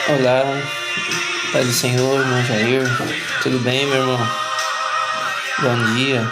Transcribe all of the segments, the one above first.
Olá, Pai do Senhor, irmão Jair, tudo bem, meu irmão? Bom dia.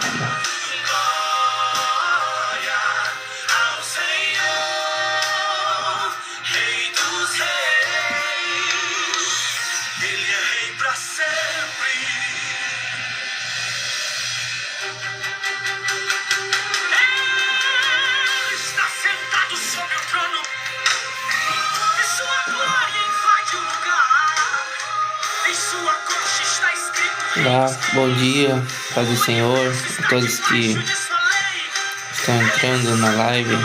Olá, bom dia, Pai do Senhor, a todos que estão entrando na live,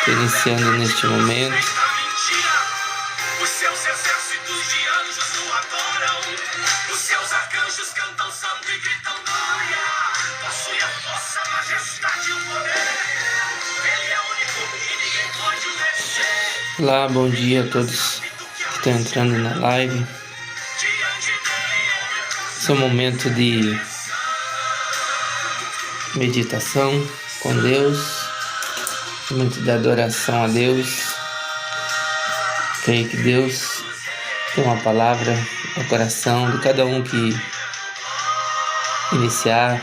iniciando neste momento. Olá, bom dia a todos que estão entrando na live. Esse é um momento de meditação com Deus, momento de adoração a Deus. Creio que Deus tem uma palavra no coração de cada um que iniciar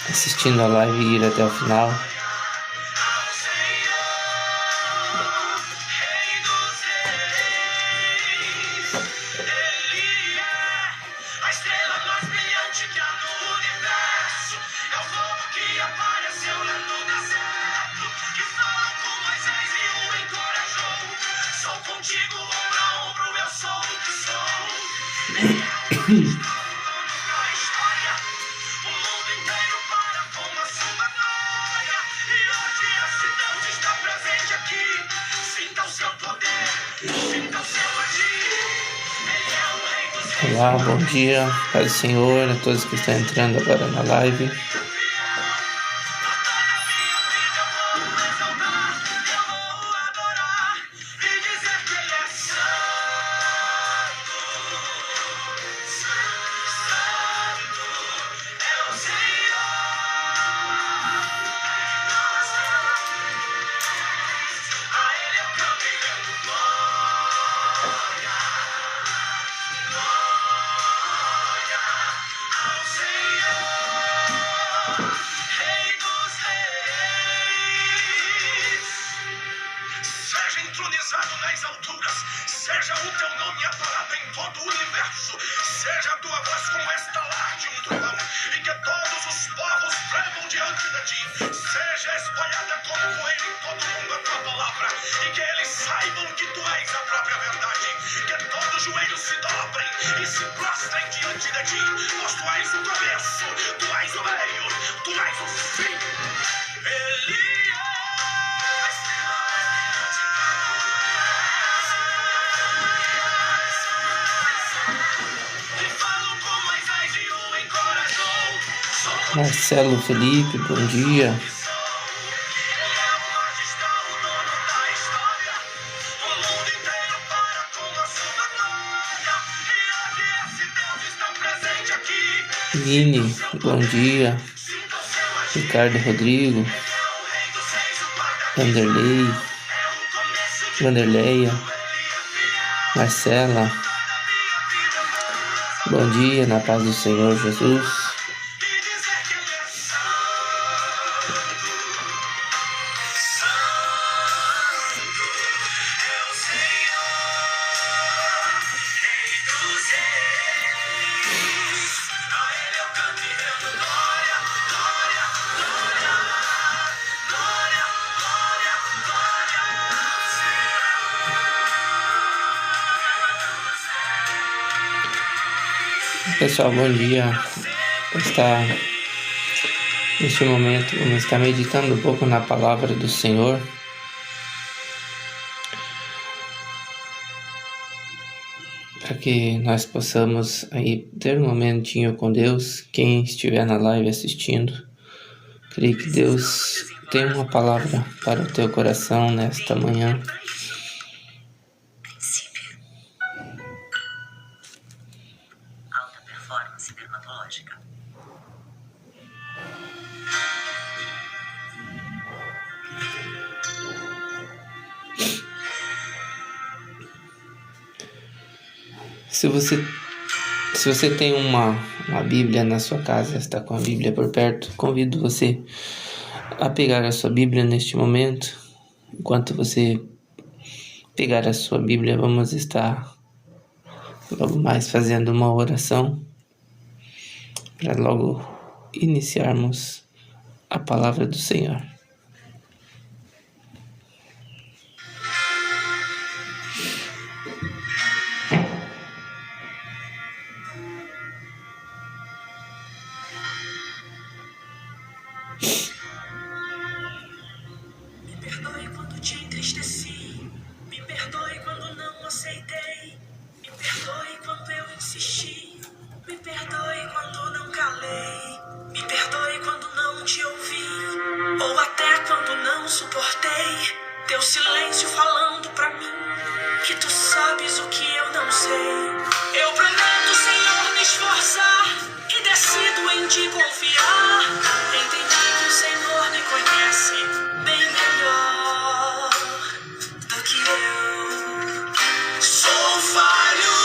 assistindo a live e ir até o final. Olá, bom dia, Pai do Senhor, a todos que estão entrando agora na live. Nas alturas, seja o teu nome adorado em todo o universo, seja a tua voz como estalar de um trovão, e que todos os povos tremam diante de ti, seja espalhada como poeira em todo mundo a tua palavra, e que eles saibam que tu és a própria verdade, que todos os joelhos se dobrem e se prostrem diante de ti, pois tu és o começo, tu és o meio, tu és o fim. Marcelo Felipe, bom dia. Nini, bom dia. Ricardo Rodrigo, Vanderleia, Marcela, bom dia, na paz do Senhor Jesus. Pessoal, bom dia. Neste momento, vamos estar meditando um pouco na palavra do Senhor. Para que nós possamos aí ter um momentinho com Deus. Quem estiver na live assistindo, creio que Deus tem uma palavra para o teu coração nesta manhã. Alta performance dermatológica. Se você tem uma Bíblia na sua casa, está com a Bíblia por perto, convido você a pegar a sua Bíblia neste momento. Enquanto você pegar a sua Bíblia, vamos estar logo mais fazendo uma oração para logo iniciarmos a palavra do Senhor. Me perdoe quando te entristeci. Me perdoe quando não aceitei. Me perdoe quando eu insisti. Me perdoe quando não calei. Me perdoe quando não te ouvi. Ou até quando não suportei teu silêncio falando pra mim que tu sabes o que eu não sei. Eu prometo, Senhor, me esforçar e decido em te confiar. Entendi que o Senhor me conhece bem melhor do que eu. Sou falho,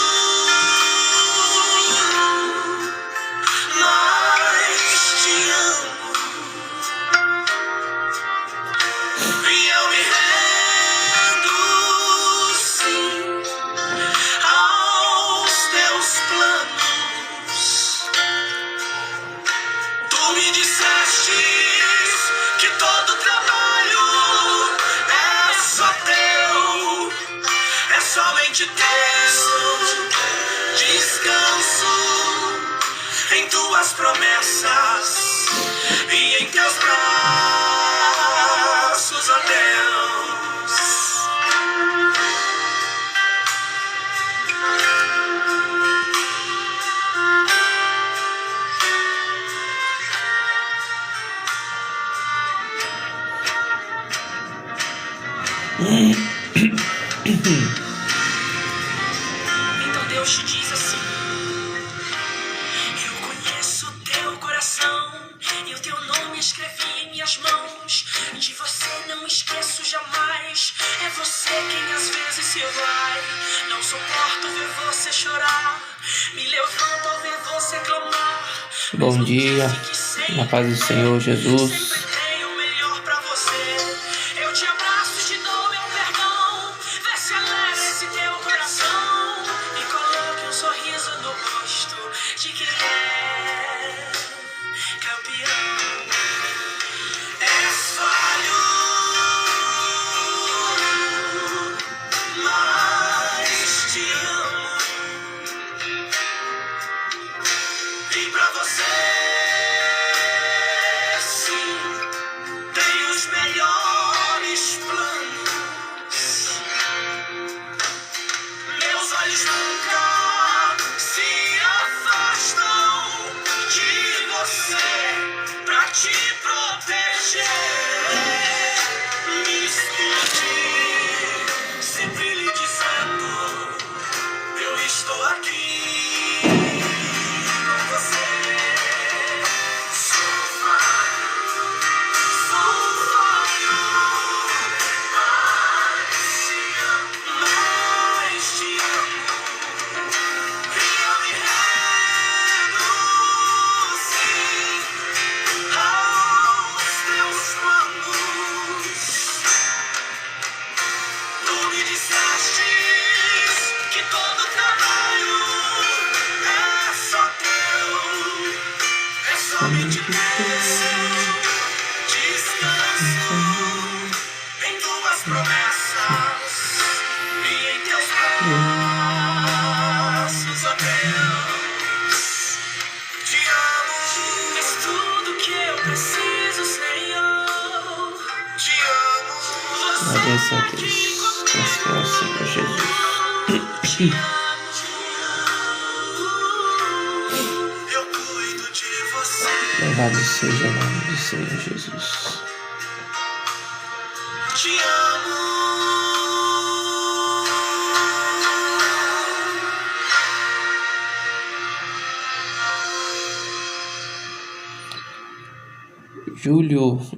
mas te amo. E eu me rendo, sim, aos teus planos. Tu me disseste que todo trabalho é só teu, é somente teu. Descanso em tuas promessas e em teus braços, ó Deus. Então Deus te diz assim: eu conheço teu coração e o teu nome escrevi em minhas mãos. De você não esqueço jamais. É você quem às vezes se vai. Não suporto ver você chorar. Me levanto ao ver você clamar. Bom dia, na paz do Senhor Jesus. Sempre tenho o melhor pra você. Eu te abraço e te dou meu perdão. Vê se alegra esse teu coração e coloque um sorriso no rosto de quem é campeão. És falho, mas te amo. E pra você, sim, ti. Eu cuido de você. Louvado seja o nome do Senhor Jesus. Te amo.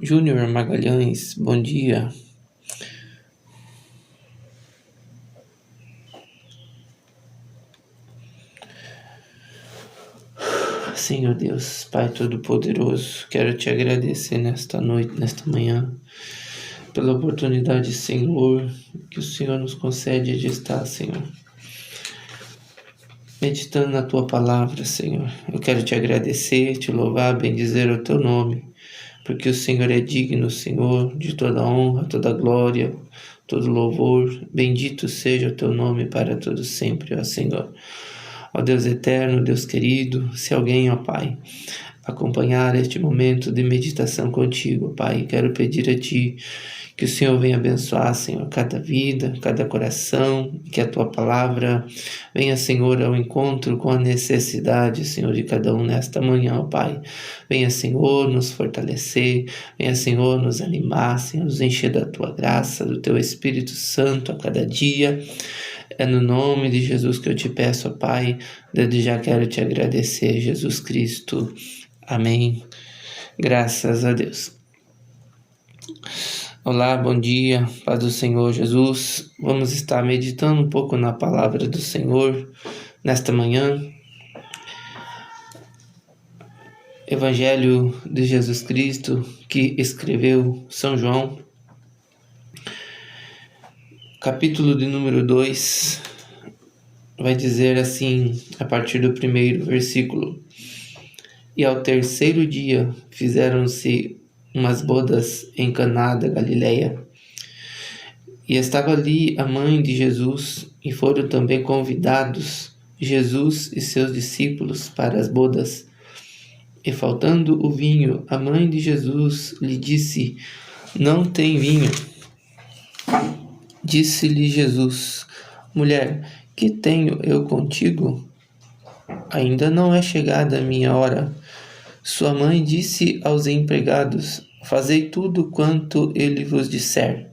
Júnior Magalhães, bom dia. Senhor Deus, Pai Todo-Poderoso, quero te agradecer nesta noite, nesta manhã, pela oportunidade, Senhor, que o Senhor nos concede de estar, Senhor, meditando na Tua Palavra, Senhor. Eu quero te agradecer, te louvar, bendizer o Teu nome, porque o Senhor é digno, Senhor, de toda honra, toda glória, todo louvor. Bendito seja o Teu nome para todo sempre, ó Senhor. Ó Deus eterno, Deus querido, se alguém, ó Pai, acompanhar este momento de meditação contigo, Pai, quero pedir a Ti que o Senhor venha abençoar, Senhor, cada vida, cada coração, que a Tua Palavra venha, Senhor, ao encontro com a necessidade, Senhor, de cada um nesta manhã, ó Pai. Venha, Senhor, nos fortalecer, venha, Senhor, nos animar, Senhor, nos encher da Tua graça, do Teu Espírito Santo a cada dia. É no nome de Jesus que eu te peço, ó Pai. Desde já quero te agradecer, Jesus Cristo. Amém. Graças a Deus. Olá, bom dia, paz do Senhor Jesus. Vamos estar meditando um pouco na palavra do Senhor nesta manhã. Evangelho de Jesus Cristo que escreveu São João. Capítulo de número 2 vai dizer assim, a partir do 1º versículo: E ao 3º dia fizeram-se umas bodas em Caná da Galileia. E estava ali a mãe de Jesus, e foram também convidados Jesus e seus discípulos para as bodas. E faltando o vinho, a mãe de Jesus lhe disse: Não tem vinho. Disse-lhe Jesus: Mulher, que tenho eu contigo? Ainda não é chegada a minha hora. Sua mãe disse aos empregados: Fazei tudo quanto ele vos disser.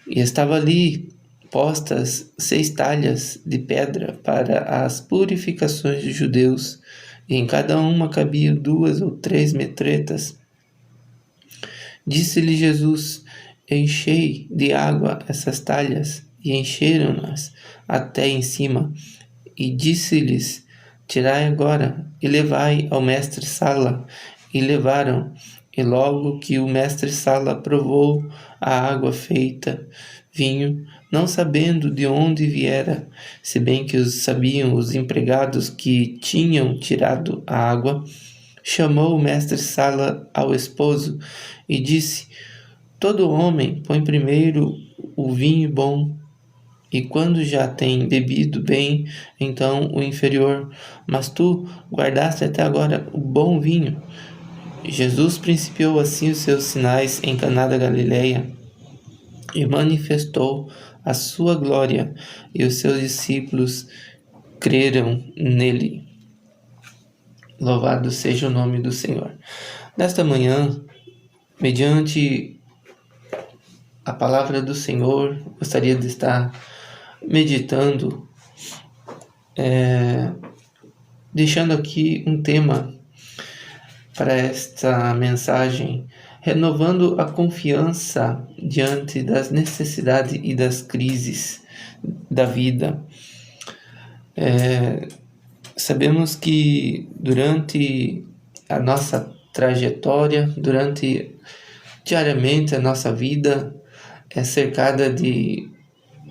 E estava ali postas 6 talhas de pedra para as purificações dos judeus, e em cada uma cabiam 2 ou 3 metretas. Disse-lhe Jesus: Enchei de água essas talhas, e encheram-nas até em cima. E disse-lhes: Tirai agora, e levai ao mestre-sala. E levaram, e logo que o mestre-sala provou a água feita vinho, não sabendo de onde viera, se bem que sabiam os empregados que tinham tirado a água, chamou o mestre-sala ao esposo e disse: Todo homem põe primeiro o vinho bom, e quando já tem bebido bem, então o inferior. Mas tu guardaste até agora o bom vinho. Jesus principiou assim os seus sinais em Caná da Galileia e manifestou a sua glória, e os seus discípulos creram nele. Louvado seja o nome do Senhor. Nesta manhã, mediante a palavra do Senhor, gostaria de estar meditando, deixando aqui um tema para esta mensagem, renovando a confiança diante das necessidades e das crises da vida. Sabemos que durante a nossa trajetória, diariamente a nossa vida é cercada de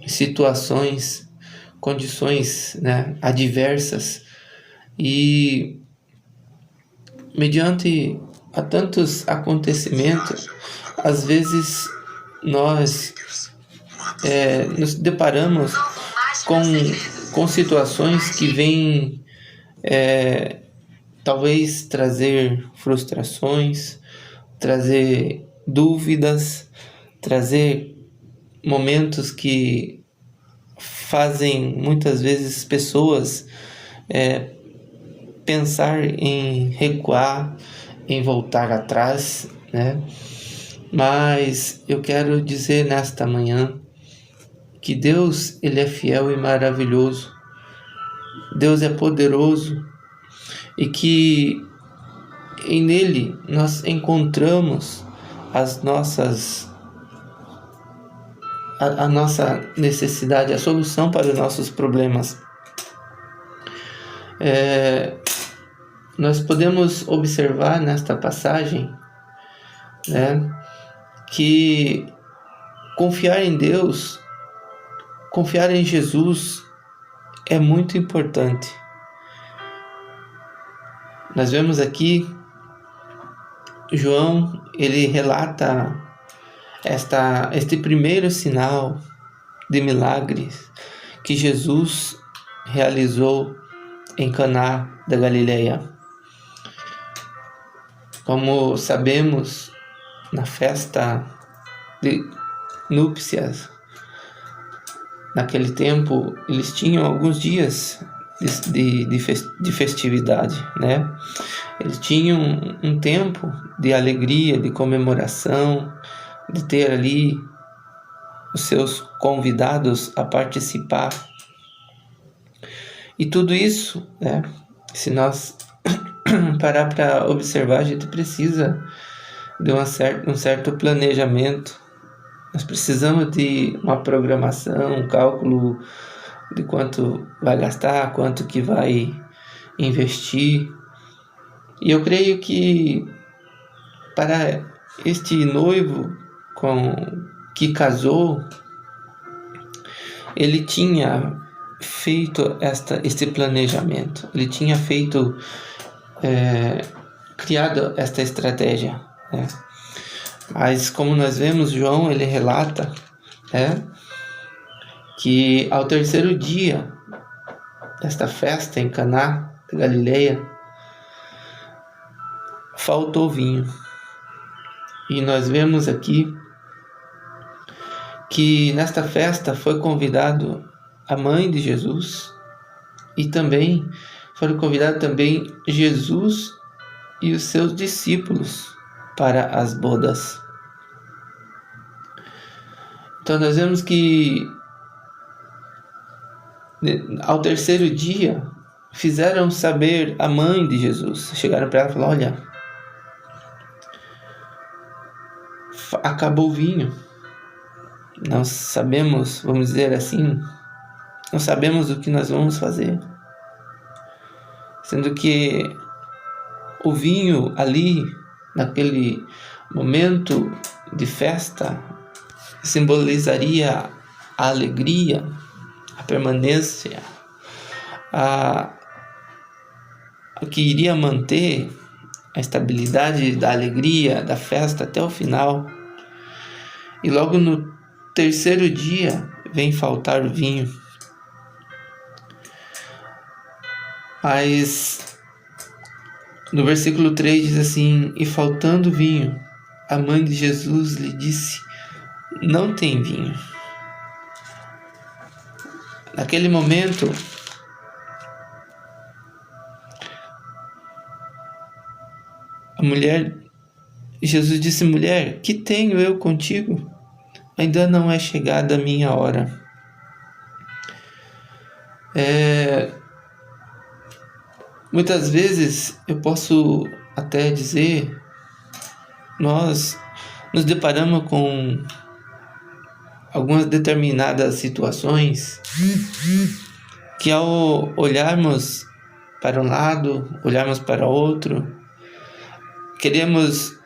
situações, condições, adversas, e mediante a tantos acontecimentos, às vezes nós nos deparamos com situações que vêm talvez trazer frustrações, trazer dúvidas, trazer momentos que fazem muitas vezes pessoas pensar em recuar, em voltar atrás, né? Mas eu quero dizer nesta manhã que Deus, Ele é fiel e maravilhoso. Deus é poderoso e que nele nós encontramos a nossa necessidade, a solução para os nossos problemas. Nós podemos observar nesta passagem, né, que confiar em Deus, confiar em Jesus é muito importante. Nós vemos aqui João, ele relata este primeiro sinal de milagres que Jesus realizou em Caná da Galileia. Como sabemos, na festa de núpcias, naquele tempo, eles tinham alguns dias de festividade, né? Eles tinham um tempo de alegria, de comemoração, de ter ali os seus convidados a participar. E tudo isso, né? Se nós parar para observar, a gente precisa de um certo planejamento. Nós precisamos de uma programação, um cálculo de quanto vai gastar, quanto que vai investir. E eu creio que para este noivo que casou, ele tinha feito este planejamento, ele tinha criado esta estratégia, né? Mas como nós vemos, João, ele relata, né, que ao terceiro dia desta festa em Caná da Galileia, faltou vinho. E nós vemos aqui que nesta festa foi convidado a mãe de Jesus e também foram convidados também Jesus e os seus discípulos para as bodas. Então nós vemos que ao terceiro dia fizeram saber a mãe de Jesus. Chegaram para ela e falaram: olha, acabou o vinho. Nós sabemos, vamos dizer assim, não sabemos o que nós vamos fazer. Sendo que o vinho ali, naquele momento de festa, simbolizaria a alegria, a permanência, o que iria manter a estabilidade da alegria, da festa até o final. E logo no terceiro dia vem faltar o vinho. Mas no versículo 3 diz assim: e faltando vinho, a mãe de Jesus lhe disse: não tem vinho. Naquele momento, Jesus disse: mulher, que tenho eu contigo? Ainda não é chegada a minha hora. Muitas vezes eu posso até dizer, nós nos deparamos com algumas determinadas situações que, ao olharmos para um lado, olharmos para outro, queremos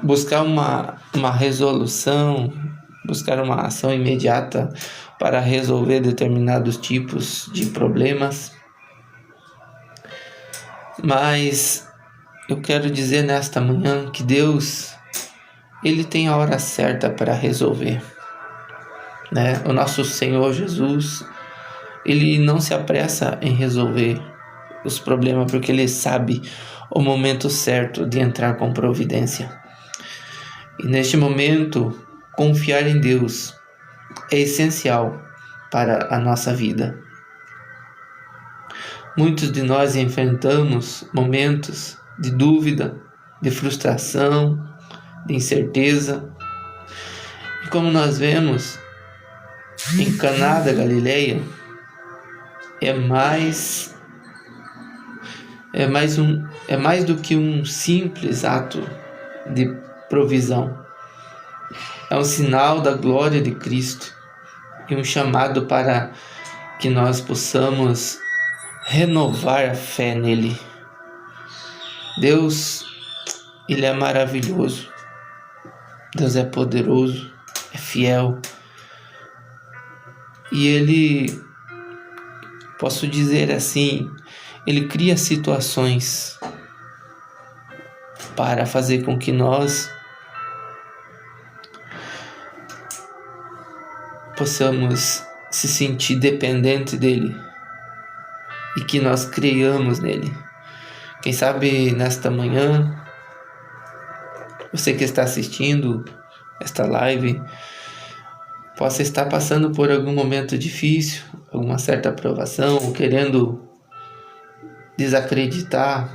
buscar uma resolução, buscar uma ação imediata para resolver determinados tipos de problemas. Mas eu quero dizer nesta manhã que Deus, Ele tem a hora certa para resolver, né? O nosso Senhor Jesus, Ele não se apressa em resolver os problemas, porque Ele sabe o momento certo de entrar com providência. E neste momento, confiar em Deus é essencial para a nossa vida. Muitos de nós enfrentamos momentos de dúvida, de frustração, de incerteza. E como nós vemos em Caná da Galileia, é mais do que um simples ato de provisão. É um sinal da glória de Cristo e um chamado para que nós possamos renovar a fé nele. Deus, ele é maravilhoso. Deus é poderoso, é fiel. E ele, posso dizer assim, ele cria situações para fazer com que nós possamos se sentir dependente dele e que nós creiamos nele. Quem sabe nesta manhã, você que está assistindo esta live, possa estar passando por algum momento difícil, alguma certa provação, querendo desacreditar,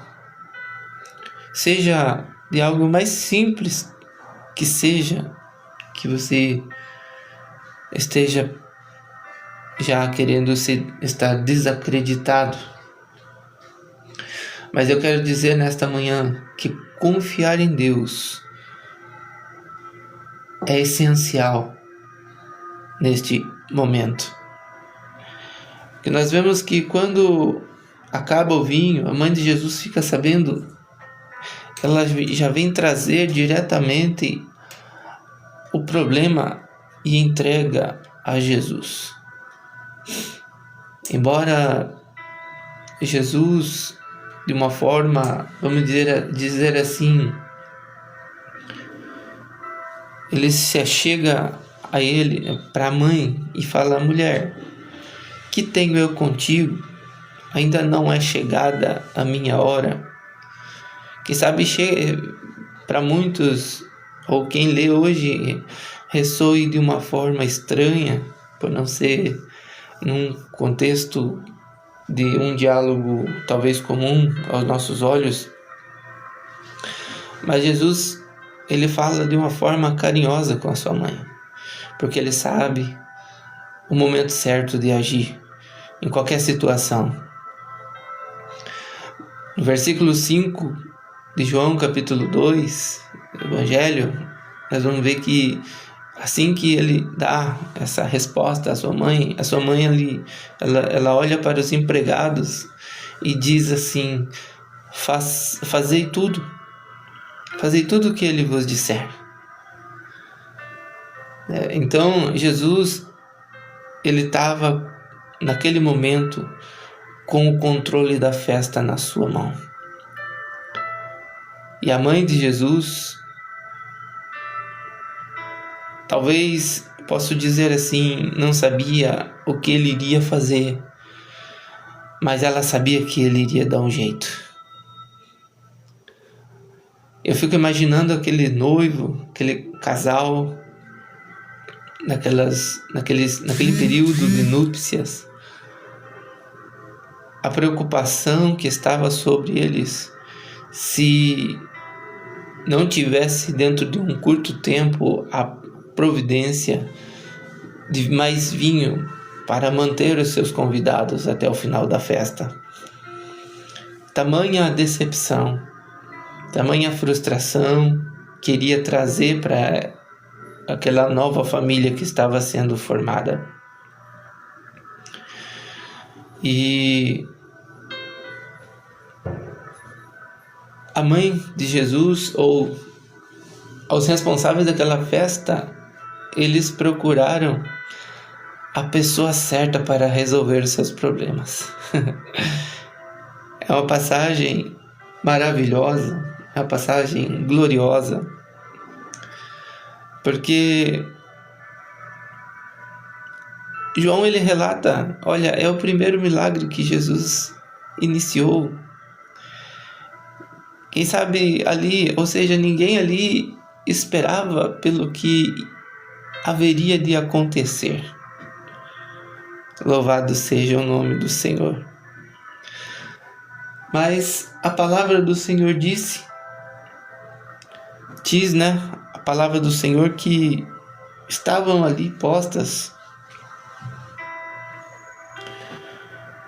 seja de algo mais simples que seja, que você esteja já querendo estar desacreditado. Mas eu quero dizer nesta manhã que confiar em Deus é essencial neste momento. Porque nós vemos que quando acaba o vinho, a mãe de Jesus fica sabendo, ela já vem trazer diretamente o problema e entrega a Jesus. Embora Jesus, de uma forma, vamos dizer assim, ele se achega a ele, para a mãe, e fala: mulher, que tenho eu contigo? Ainda não é chegada a minha hora. Quem sabe para muitos, ou quem lê hoje, ressoe de uma forma estranha, por não ser num contexto de um diálogo talvez comum aos nossos olhos. Mas Jesus, ele fala de uma forma carinhosa com a sua mãe, porque ele sabe o momento certo de agir em qualquer situação. No versículo 5 de João, capítulo 2, do Evangelho, nós vamos ver que assim que ele dá essa resposta à sua mãe ali, ela olha para os empregados e diz assim: fazei tudo o que ele vos disser. Então Jesus, ele estava naquele momento com o controle da festa na sua mão. E a mãe de Jesus, talvez, posso dizer assim, não sabia o que ele iria fazer, mas ela sabia que ele iria dar um jeito. Eu fico imaginando aquele noivo, aquele casal, naquele período de núpcias, a preocupação que estava sobre eles, se não tivesse dentro de um curto tempo a providência de mais vinho para manter os seus convidados até o final da festa. Tamanha decepção, tamanha frustração queria trazer para aquela nova família que estava sendo formada. E a mãe de Jesus, ou os responsáveis daquela festa, eles procuraram a pessoa certa para resolver os seus problemas. É uma passagem maravilhosa, é uma passagem gloriosa, porque João, ele relata, olha, é o primeiro milagre que Jesus iniciou. Quem sabe ali, ou seja, ninguém ali esperava pelo que haveria de acontecer. Louvado seja o nome do Senhor. Mas a palavra do Senhor diz, né? A palavra do Senhor que estavam ali postas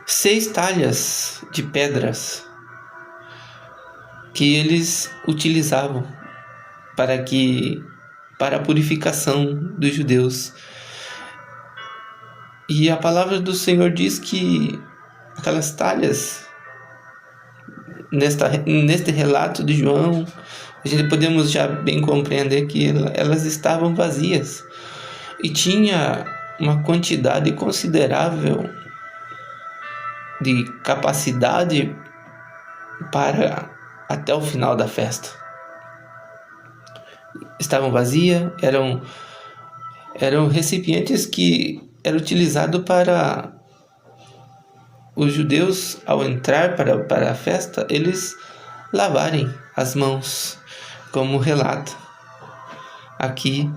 6 talhas de pedras que eles utilizavam para a purificação dos judeus. E a palavra do Senhor diz que aquelas talhas, neste relato de João, a gente podemos já bem compreender que elas estavam vazias e tinha uma quantidade considerável de capacidade para até o final da festa. Estavam vazias, eram recipientes que eram utilizados para os judeus, ao entrar para a festa, eles lavarem as mãos, como relata aqui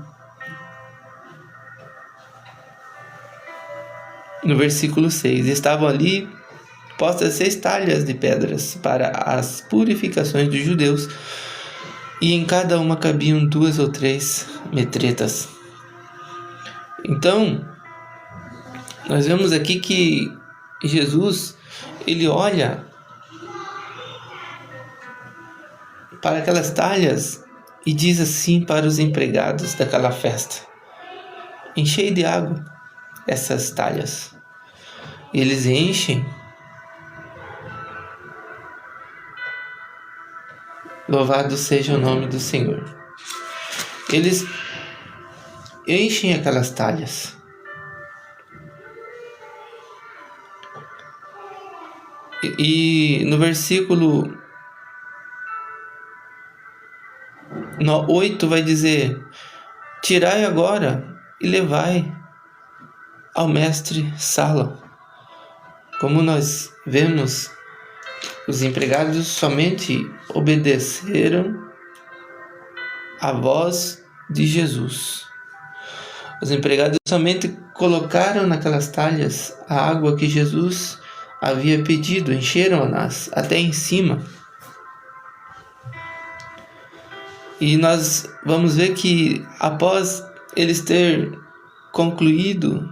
no versículo 6. Estavam ali postas 6 talhas de pedras para as purificações dos judeus, e em cada uma cabiam 2 ou 3 metretas. Então, nós vemos aqui que Jesus, ele olha para aquelas talhas e diz assim para os empregados daquela festa: enchei de água essas talhas. Eles enchem. Louvado seja o nome do Senhor. Eles enchem aquelas talhas. E no versículo 8 vai dizer: tirai agora e levai ao mestre Sala. Como nós vemos, os empregados somente obedeceram à voz de Jesus. Os empregados somente colocaram naquelas talhas a água que Jesus havia pedido, encheram-nas até em cima. E nós vamos ver que após eles ter concluído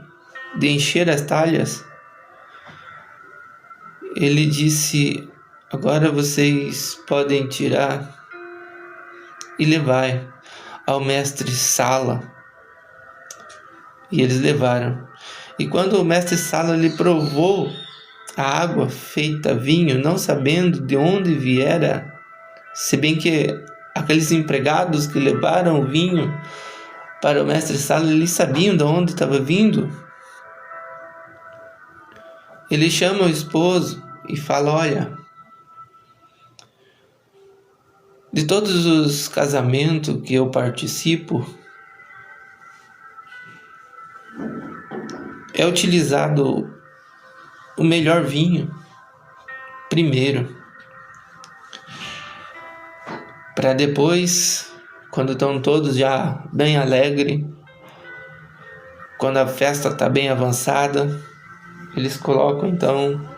de encher as talhas, ele disse: agora vocês podem tirar e levar ao mestre Sala. E eles levaram. E quando o mestre Sala lhe provou a água feita vinho, não sabendo de onde viera, se bem que aqueles empregados que levaram o vinho para o mestre Sala, eles sabiam de onde estava vindo. Ele chama o esposo e fala: olha, de todos os casamentos que eu participo, é utilizado o melhor vinho primeiro, para depois, quando estão todos já bem alegres, quando a festa está bem avançada, eles colocam então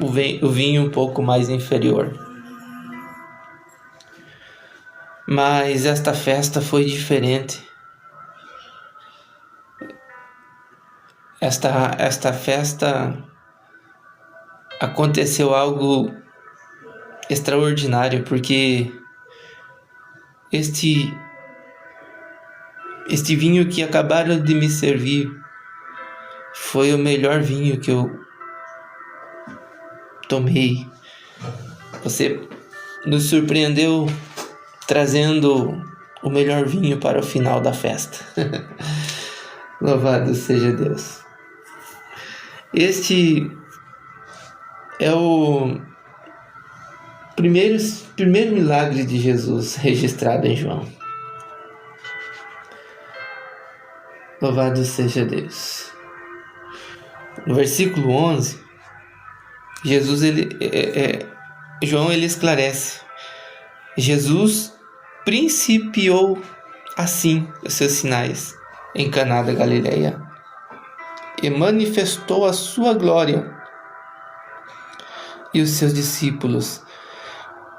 o vinho um pouco mais inferior. Mas esta festa foi diferente. Esta festa aconteceu algo extraordinário, porque este vinho que acabaram de me servir foi o melhor vinho que eu tomei. Você nos surpreendeu trazendo o melhor vinho para o final da festa. Louvado seja Deus. Este é o primeiro milagre de Jesus registrado em João. Louvado seja Deus. No versículo 11, João ele esclarece: Jesus principiou assim os seus sinais em Caná da Galileia e manifestou a sua glória. E os seus discípulos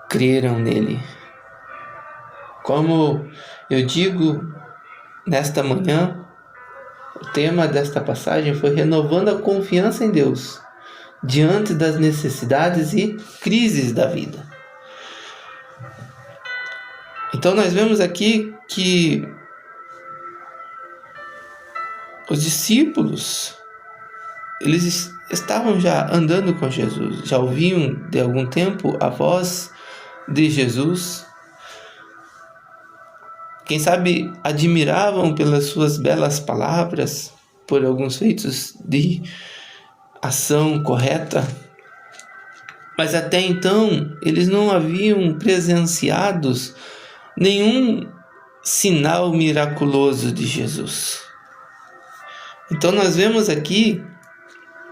creram nele. Como eu digo nesta manhã, o tema desta passagem foi renovando a confiança em Deus diante das necessidades e crises da vida. Então nós vemos aqui que os discípulos, eles estavam já andando com Jesus, já ouviam de algum tempo a voz de Jesus. Quem sabe admiravam pelas suas belas palavras, por alguns feitos de ação correta. Mas até então eles não haviam presenciado nenhum sinal miraculoso de Jesus. Então nós vemos aqui,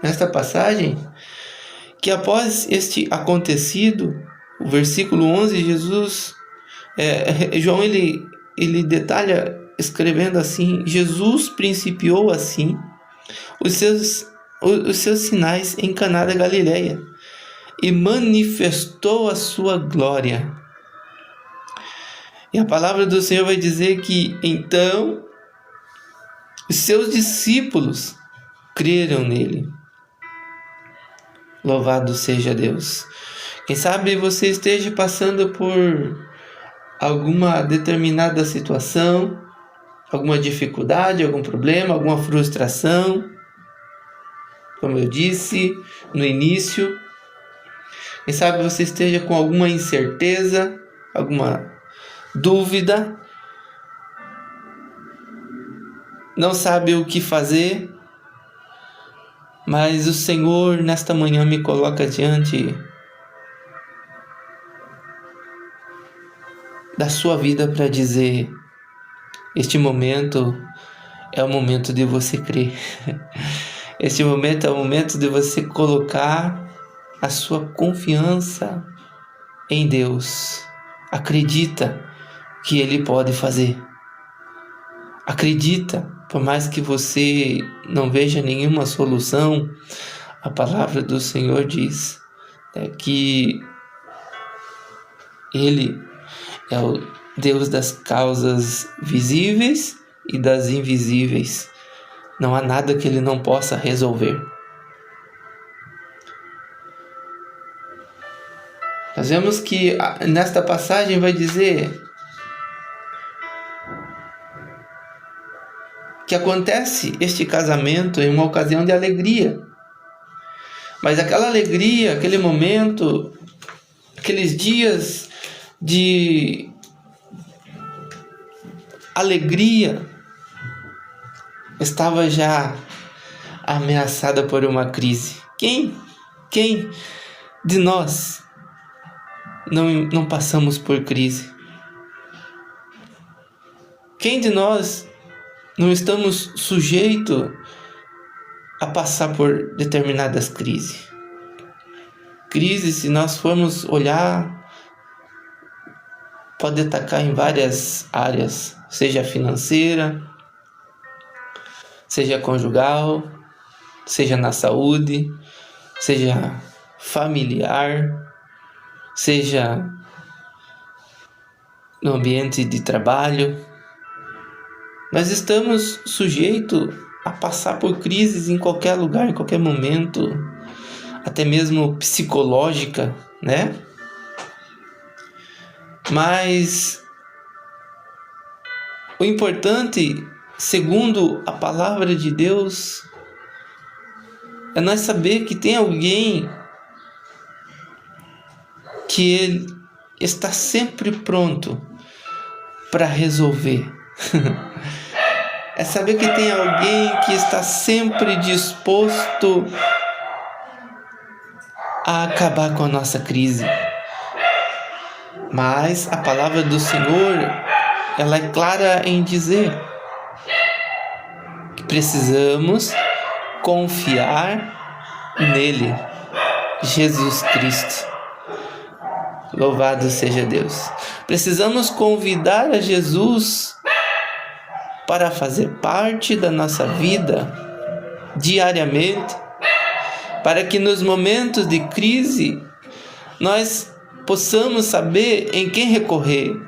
nesta passagem, que após este acontecido, o versículo 11, João ele detalha escrevendo assim: Jesus principiou assim os seus sinais em Caná da Galileia e manifestou a sua glória. E a palavra do Senhor vai dizer que então os seus discípulos creram nele. Louvado seja Deus. Quem sabe você esteja passando por alguma determinada situação, alguma dificuldade, algum problema, alguma frustração, como eu disse no início. Quem sabe você esteja com alguma incerteza, alguma dúvida, não sabe o que fazer, mas o Senhor nesta manhã me coloca diante da sua vida para dizer: este momento é o momento de você crer. Este momento é o momento de você colocar a sua confiança em Deus. Acredita que Ele pode fazer. Acredita, por mais que você não veja nenhuma solução, a palavra do Senhor diz que Ele é o Deus das causas visíveis e das invisíveis. Não há nada que Ele não possa resolver. Nós vemos que nesta passagem vai dizer que acontece este casamento em uma ocasião de alegria. Mas aquela alegria, aquele momento, aqueles dias de alegria estava já ameaçada por uma crise. Quem de nós não passamos por crise? Quem de nós não estamos sujeitos a passar por determinadas crises? Crises, se nós formos olhar, pode atacar em várias áreas, seja financeira, seja conjugal, seja na saúde, seja familiar, seja no ambiente de trabalho. Nós estamos sujeitos a passar por crises em qualquer lugar, em qualquer momento, até mesmo psicológica, né? Mas o importante, segundo a palavra de Deus, é nós saber que tem alguém que Ele está sempre pronto para resolver. É saber que tem alguém que está sempre disposto a acabar com a nossa crise. Mas a palavra do Senhor, ela é clara em dizer que precisamos confiar nele, Jesus Cristo. Louvado seja Deus. Precisamos convidar a Jesus para fazer parte da nossa vida diariamente, para que nos momentos de crise nós possamos saber em quem recorrer,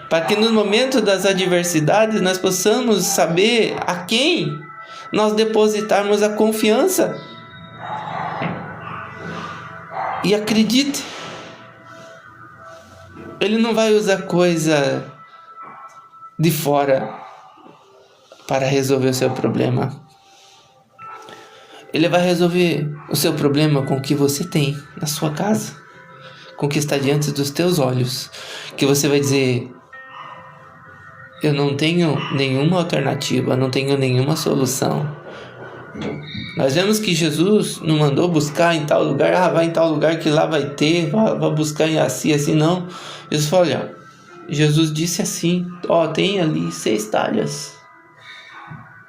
para que nos momentos das adversidades nós possamos saber a quem nós depositarmos a confiança. E acredite, Ele não vai usar coisa de fora para resolver o seu problema. Ele vai resolver o seu problema com o que você tem na sua casa, com o que está diante dos teus olhos, que você vai dizer: eu não tenho nenhuma alternativa, não tenho nenhuma solução. Nós vemos que Jesus não mandou buscar em tal lugar, vai em tal lugar que lá vai ter, vai buscar em assim, não. Jesus falou, olha, Jesus disse assim, tem ali 6 talhas.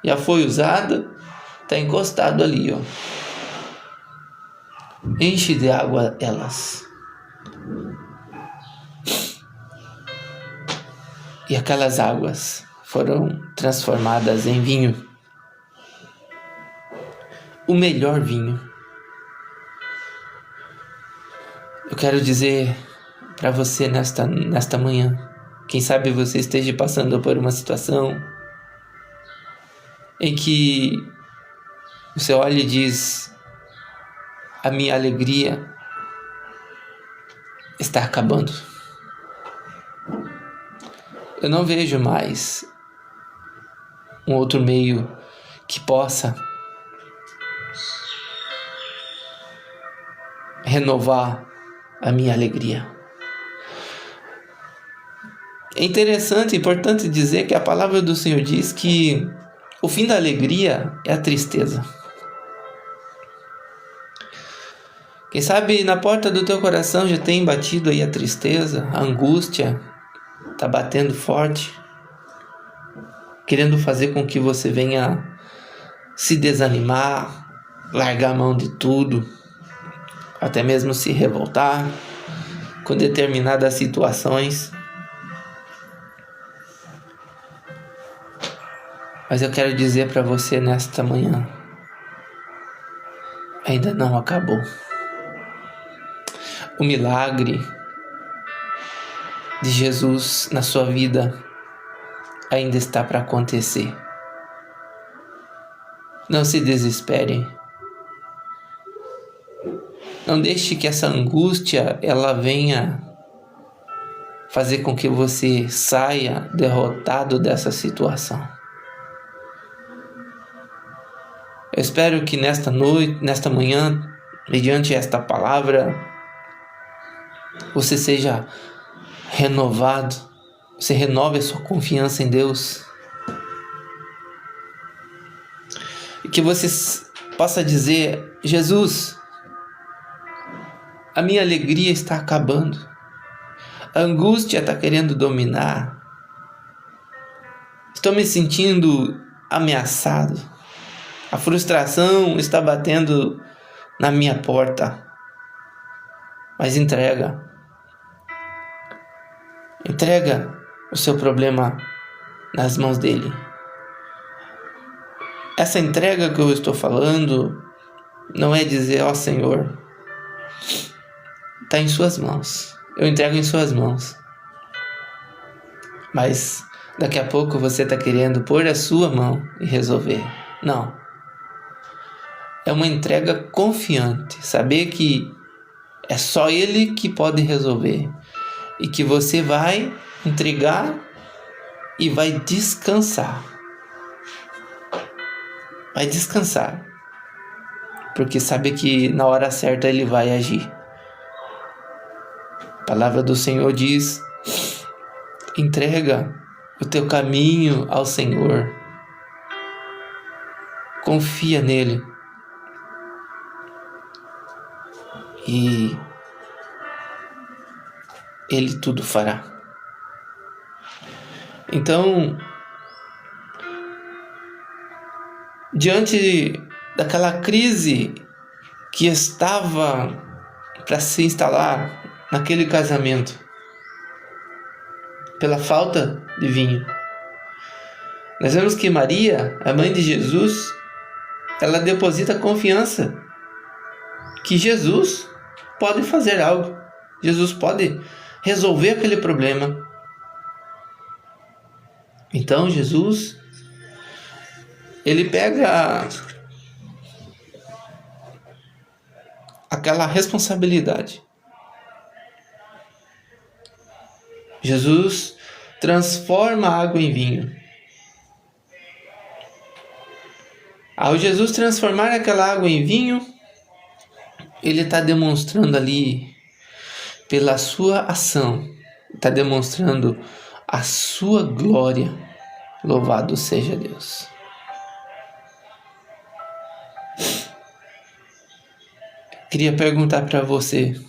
Já foi usada, está encostado ali, Enche de água elas. E aquelas águas foram transformadas em vinho. O melhor vinho. Eu quero dizer para você nesta manhã, quem sabe você esteja passando por uma situação em que você olha e diz: a minha alegria está acabando. Eu não vejo mais um outro meio que possa renovar a minha alegria. É interessante e importante dizer que a palavra do Senhor diz que o fim da alegria é a tristeza. Quem sabe na porta do teu coração já tem batido aí a tristeza, a angústia, está batendo forte, querendo fazer com que você venha se desanimar, largar a mão de tudo, até mesmo se revoltar com determinadas situações. Mas eu quero dizer para você nesta manhã, ainda não acabou. O milagre de Jesus na sua vida ainda está para acontecer. Não se desespere. Não deixe que essa angústia ela venha fazer com que você saia derrotado dessa situação. Eu espero que nesta noite, nesta manhã, mediante esta palavra, você seja renovado, você renove a sua confiança em Deus. E que você possa dizer: Jesus, a minha alegria está acabando. A angústia está querendo dominar. Estou me sentindo ameaçado. A frustração está batendo na minha porta. Mas entrega o seu problema nas mãos dele. Essa entrega que eu estou falando não é dizer: ó Senhor, está em suas mãos, eu entrego em suas mãos. Mas daqui a pouco você está querendo pôr a sua mão e resolver. Não. É uma entrega confiante, saber que é só Ele que pode resolver e que você vai entregar e vai descansar. Vai descansar, porque sabe que na hora certa Ele vai agir. A palavra do Senhor diz: entrega o teu caminho ao Senhor, confia nele e Ele tudo fará. Então, diante daquela crise que estava para se instalar naquele casamento, pela falta de vinho, Nós vemos que Maria, a mãe de Jesus, ela deposita confiança que Jesus pode fazer algo. Jesus pode resolver aquele problema. Então Jesus, ele pega aquela responsabilidade. Jesus transforma a água em vinho. Ao Jesus transformar aquela água em vinho, ele está demonstrando ali, pela sua ação, está demonstrando a sua glória. Louvado seja Deus. Queria perguntar para você: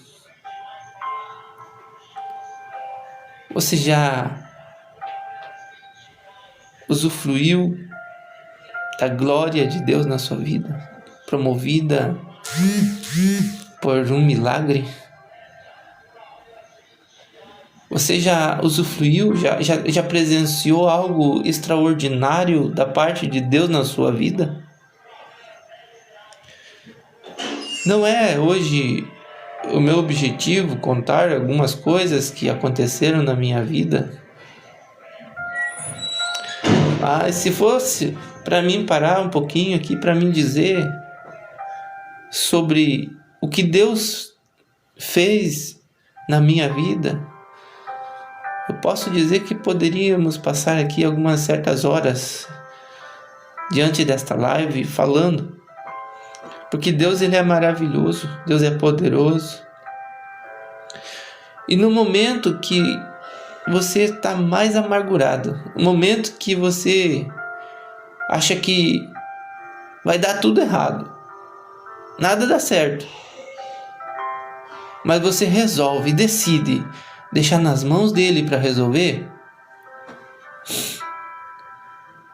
você já usufruiu da glória de Deus na sua vida, promovida por um milagre? Você já usufruiu, já presenciou algo extraordinário da parte de Deus na sua vida? Não é hoje o meu objetivo contar algumas coisas que aconteceram na minha vida, mas se fosse para mim parar um pouquinho aqui para mim dizer sobre o que Deus fez na minha vida, eu posso dizer que poderíamos passar aqui algumas certas horas diante desta live falando, porque Deus, ele é maravilhoso, Deus é poderoso. E no momento que você está mais amargurado, no momento que você acha que vai dar tudo errado, nada dá certo, mas você resolve, decide deixar nas mãos dele para resolver,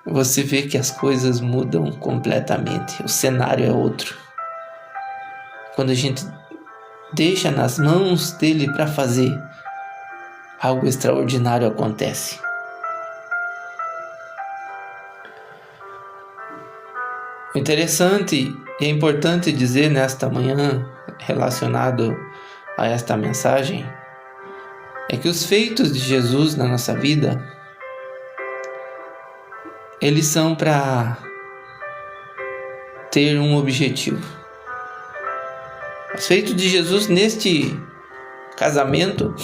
você vê que as coisas mudam completamente, o cenário é outro. Quando a gente deixa nas mãos dele para fazer, algo extraordinário acontece. O interessante e é importante dizer nesta manhã, relacionado a esta mensagem, é que os feitos de Jesus na nossa vida, eles são para ter um objetivo. Os feitos de Jesus neste casamento,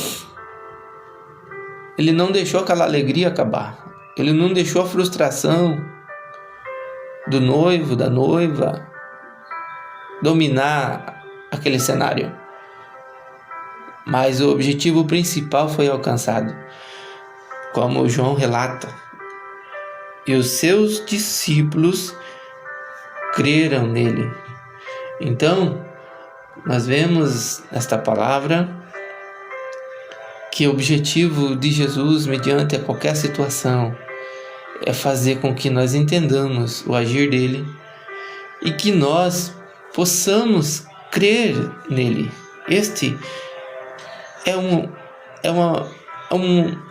ele não deixou aquela alegria acabar. Ele não deixou a frustração do noivo, da noiva, dominar aquele cenário. Mas o objetivo principal foi alcançado, como João relata. E os seus discípulos creram nele. Então, nós vemos nesta palavra que o objetivo de Jesus, mediante qualquer situação, é fazer com que nós entendamos o agir dele e que nós possamos crer nele. Este é uma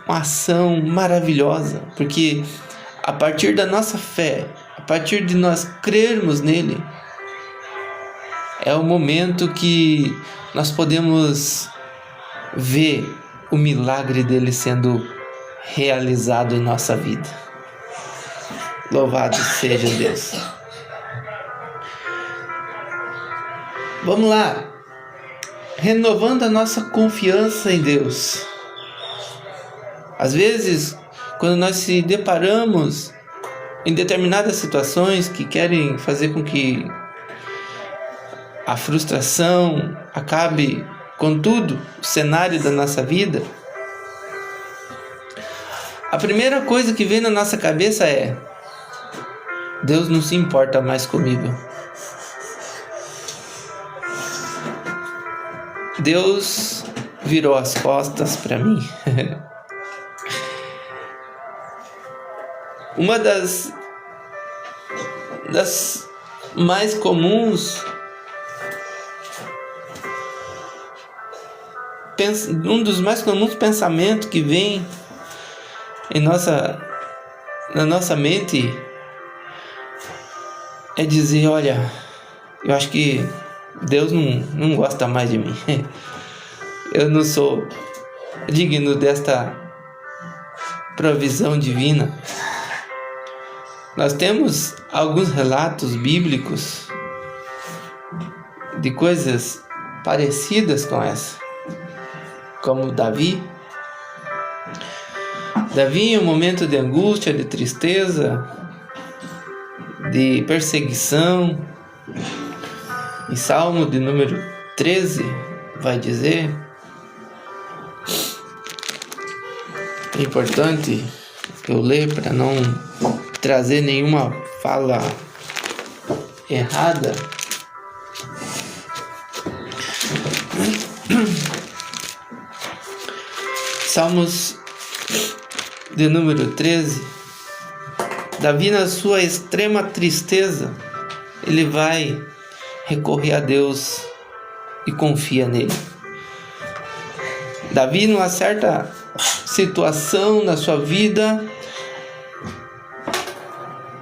ação maravilhosa, porque a partir da nossa fé, a partir de nós crermos nele, é o momento que nós podemos ver o milagre dele sendo realizado em nossa vida. Louvado seja Deus. Vamos lá. Renovando a nossa confiança em Deus. Às vezes, quando nós se deparamos em determinadas situações que querem fazer com que a frustração acabe com tudo, o cenário da nossa vida, a primeira coisa que vem na nossa cabeça é: Deus não se importa mais comigo. Deus virou as costas para mim. Uma das mais comuns, um dos mais comuns pensamentos que vem em na nossa mente é dizer, olha, eu acho que Deus não gosta mais de mim. Eu não sou digno desta provisão divina. Nós temos alguns relatos bíblicos de coisas parecidas com essa, como Davi. Davi, em um momento de angústia, de tristeza, de perseguição, em Salmo de número 13, vai dizer, é importante eu ler para não trazer nenhuma fala errada. Salmos de número 13, Davi, na sua extrema tristeza, ele vai recorrer a Deus e confia nele. Davi, numa certa situação na sua vida,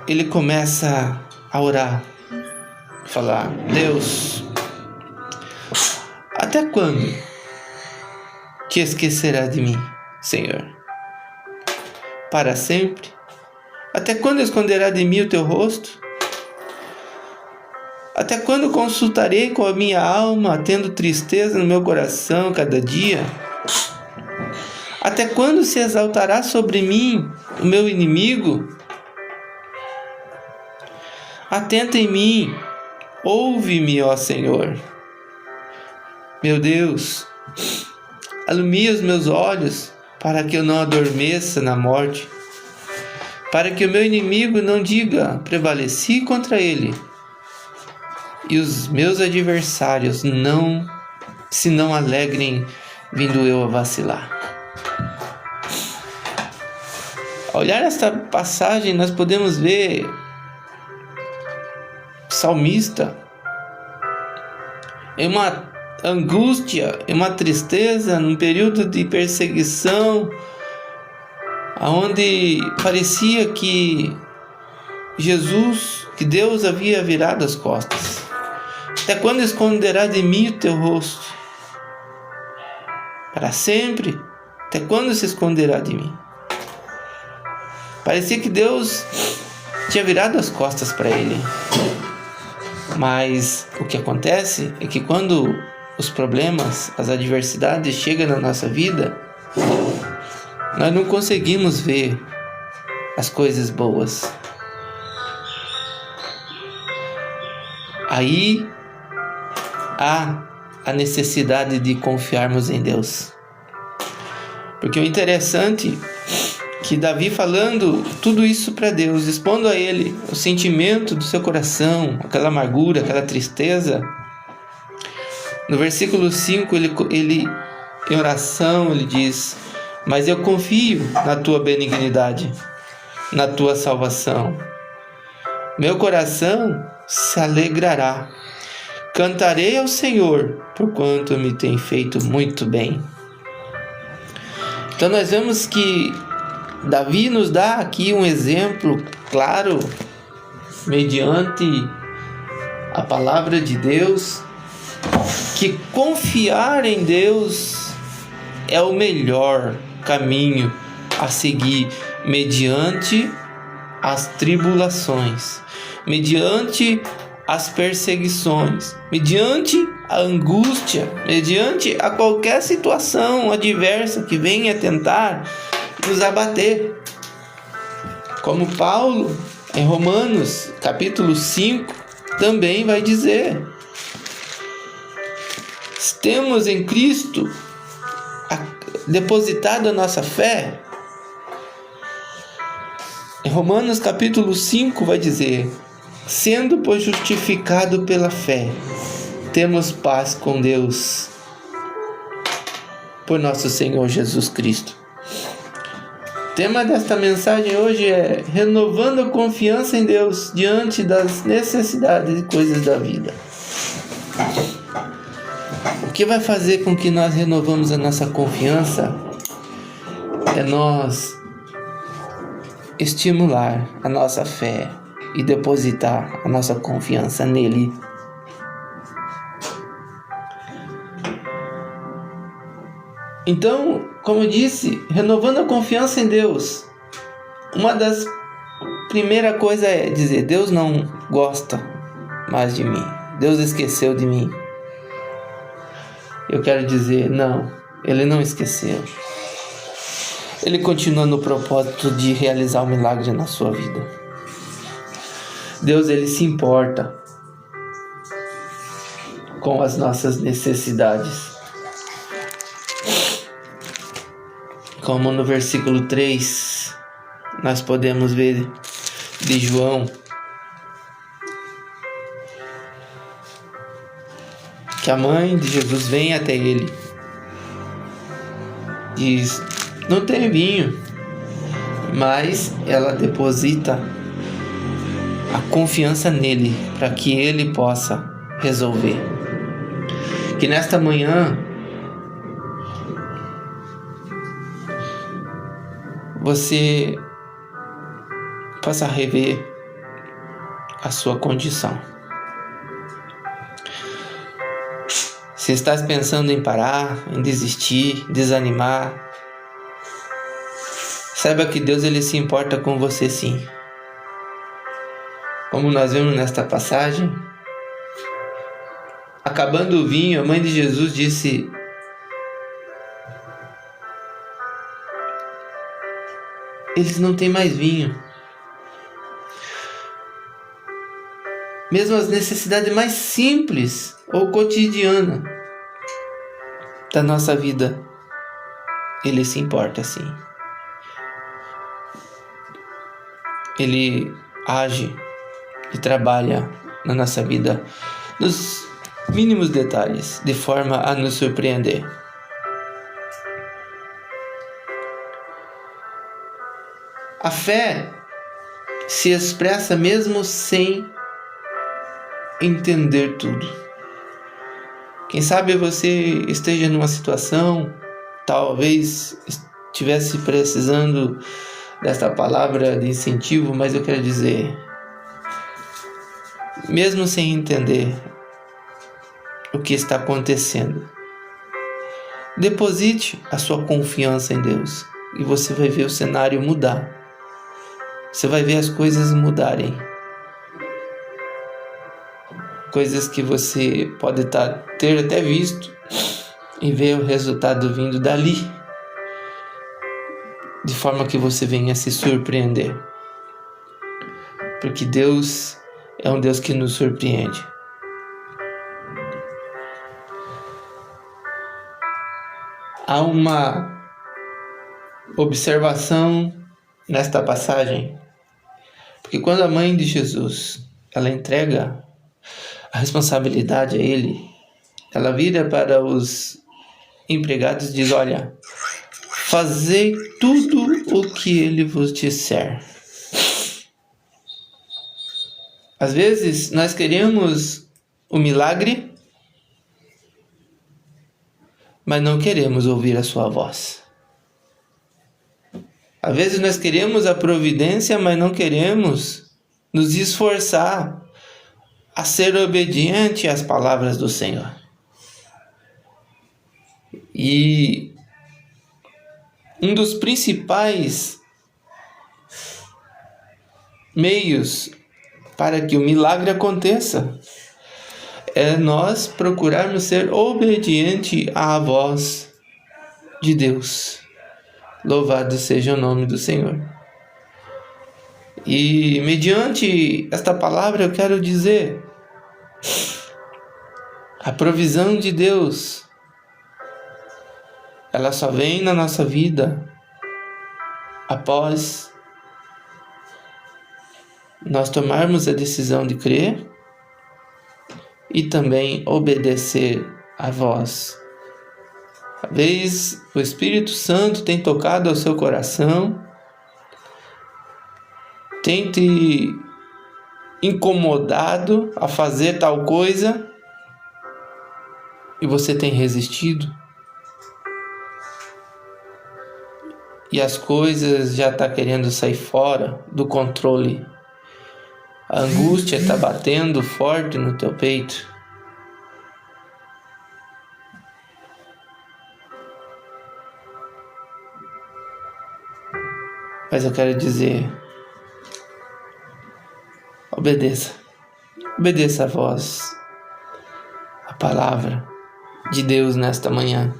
ele começa a orar, falar: Deus, até quando te esquecerás de mim, Senhor? Para sempre? Até quando esconderá de mim o teu rosto? Até quando consultarei com a minha alma, tendo tristeza no meu coração cada dia? Até quando se exaltará sobre mim o meu inimigo? Atenta em mim, ouve-me, ó Senhor. Meu Deus, alumia os meus olhos, para que eu não adormeça na morte, para que o meu inimigo não diga: prevaleci contra ele, e os meus adversários se não alegrem, vindo eu a vacilar. Ao olhar esta passagem, nós podemos ver o salmista em uma angústia, em uma tristeza, num período de perseguição, onde parecia que que Deus havia virado as costas. Até quando esconderá de mim o teu rosto? Para sempre? Até quando se esconderá de mim? Parecia que Deus tinha virado as costas para ele. Mas o que acontece é que quando os problemas, as adversidades chegam na nossa vida, nós não conseguimos ver as coisas boas. Aí há a necessidade de confiarmos em Deus. Porque o interessante é que Davi, falando tudo isso para Deus, expondo a Ele o sentimento do seu coração, aquela amargura, aquela tristeza, no versículo 5, ele em oração, ele diz: mas eu confio na tua benignidade, na tua salvação. Meu coração se alegrará. Cantarei ao Senhor, porquanto me tem feito muito bem. Então nós vemos que Davi nos dá aqui um exemplo claro, mediante a palavra de Deus, que confiar em Deus é o melhor caminho a seguir mediante as tribulações, mediante as perseguições, mediante a angústia, mediante a qualquer situação adversa que venha tentar nos abater. Como Paulo, em Romanos, capítulo 5, também vai dizer: temos em Cristo depositado a nossa fé. Em Romanos capítulo 5 vai dizer: sendo, pois, justificado pela fé, temos paz com Deus por nosso Senhor Jesus Cristo. O tema desta mensagem hoje é renovando a confiança em Deus diante das necessidades e coisas da vida. O que vai fazer com que nós renovamos a nossa confiança é nós estimular a nossa fé e depositar a nossa confiança nele. Então, como eu disse, renovando a confiança em Deus, uma das primeiras coisas é dizer: Deus não gosta mais de mim, Deus esqueceu de mim. Eu quero dizer, não, Ele não esqueceu. Ele continua no propósito de realizar um milagre na sua vida. Deus, Ele se importa com as nossas necessidades. Como no versículo 3, nós podemos ver de João, que a mãe de Jesus vem até ele, diz: não tem vinho, mas ela deposita a confiança nele para que ele possa resolver. Que nesta manhã você possa rever a sua condição. Se estás pensando em parar, em desistir, desanimar, saiba que Deus, Ele se importa com você sim. Como nós vemos nesta passagem, acabando o vinho, a mãe de Jesus disse: eles não têm mais vinho. Mesmo as necessidades mais simples ou cotidianas da nossa vida, Ele se importa sim. Ele age e trabalha na nossa vida nos mínimos detalhes, de forma a nos surpreender. A fé se expressa mesmo sem entender tudo. Quem sabe você esteja numa situação, talvez estivesse precisando desta palavra de incentivo, mas eu quero dizer, mesmo sem entender o que está acontecendo, deposite a sua confiança em Deus e você vai ver o cenário mudar. Você vai ver as coisas mudarem. Coisas que você pode ter até visto e ver o resultado vindo dali, de forma que você venha se surpreender. Porque Deus é um Deus que nos surpreende. Há uma observação nesta passagem, porque quando a mãe de Jesus, ela entrega a responsabilidade a ele, ela vira para os empregados e diz: olha, fazei tudo o que ele vos disser. Às vezes nós queremos o milagre, mas não queremos ouvir a sua voz. Às vezes nós queremos a providência, mas não queremos nos esforçar a ser obediente às palavras do Senhor. E um dos principais meios para que o milagre aconteça é nós procurarmos ser obedientes à voz de Deus. Louvado seja o nome do Senhor. E mediante esta palavra eu quero dizer: a provisão de Deus, ela só vem na nossa vida após nós tomarmos a decisão de crer e também obedecer à voz. Talvez o Espírito Santo tenha tocado ao seu coração, tenha te incomodado a fazer tal coisa e você tem resistido. e as coisas já estão querendo sair fora do controle. A angústia está batendo forte no teu peito. Mas eu quero dizer, obedeça a voz, a palavra de Deus nesta manhã.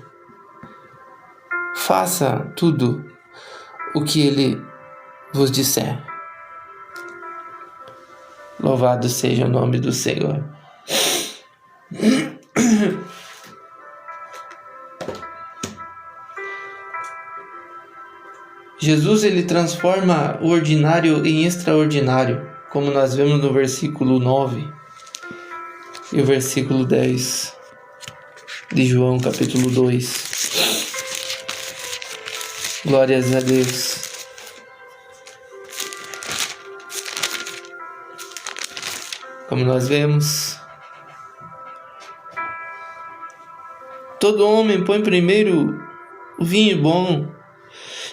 Faça tudo o que Ele vos disser. Louvado seja o nome do Senhor. Jesus, ele transforma o ordinário em extraordinário, como nós vemos no versículo 9 e o versículo 10 de João, capítulo 2. Glórias a Deus. Como nós vemos, todo homem põe primeiro o vinho bom,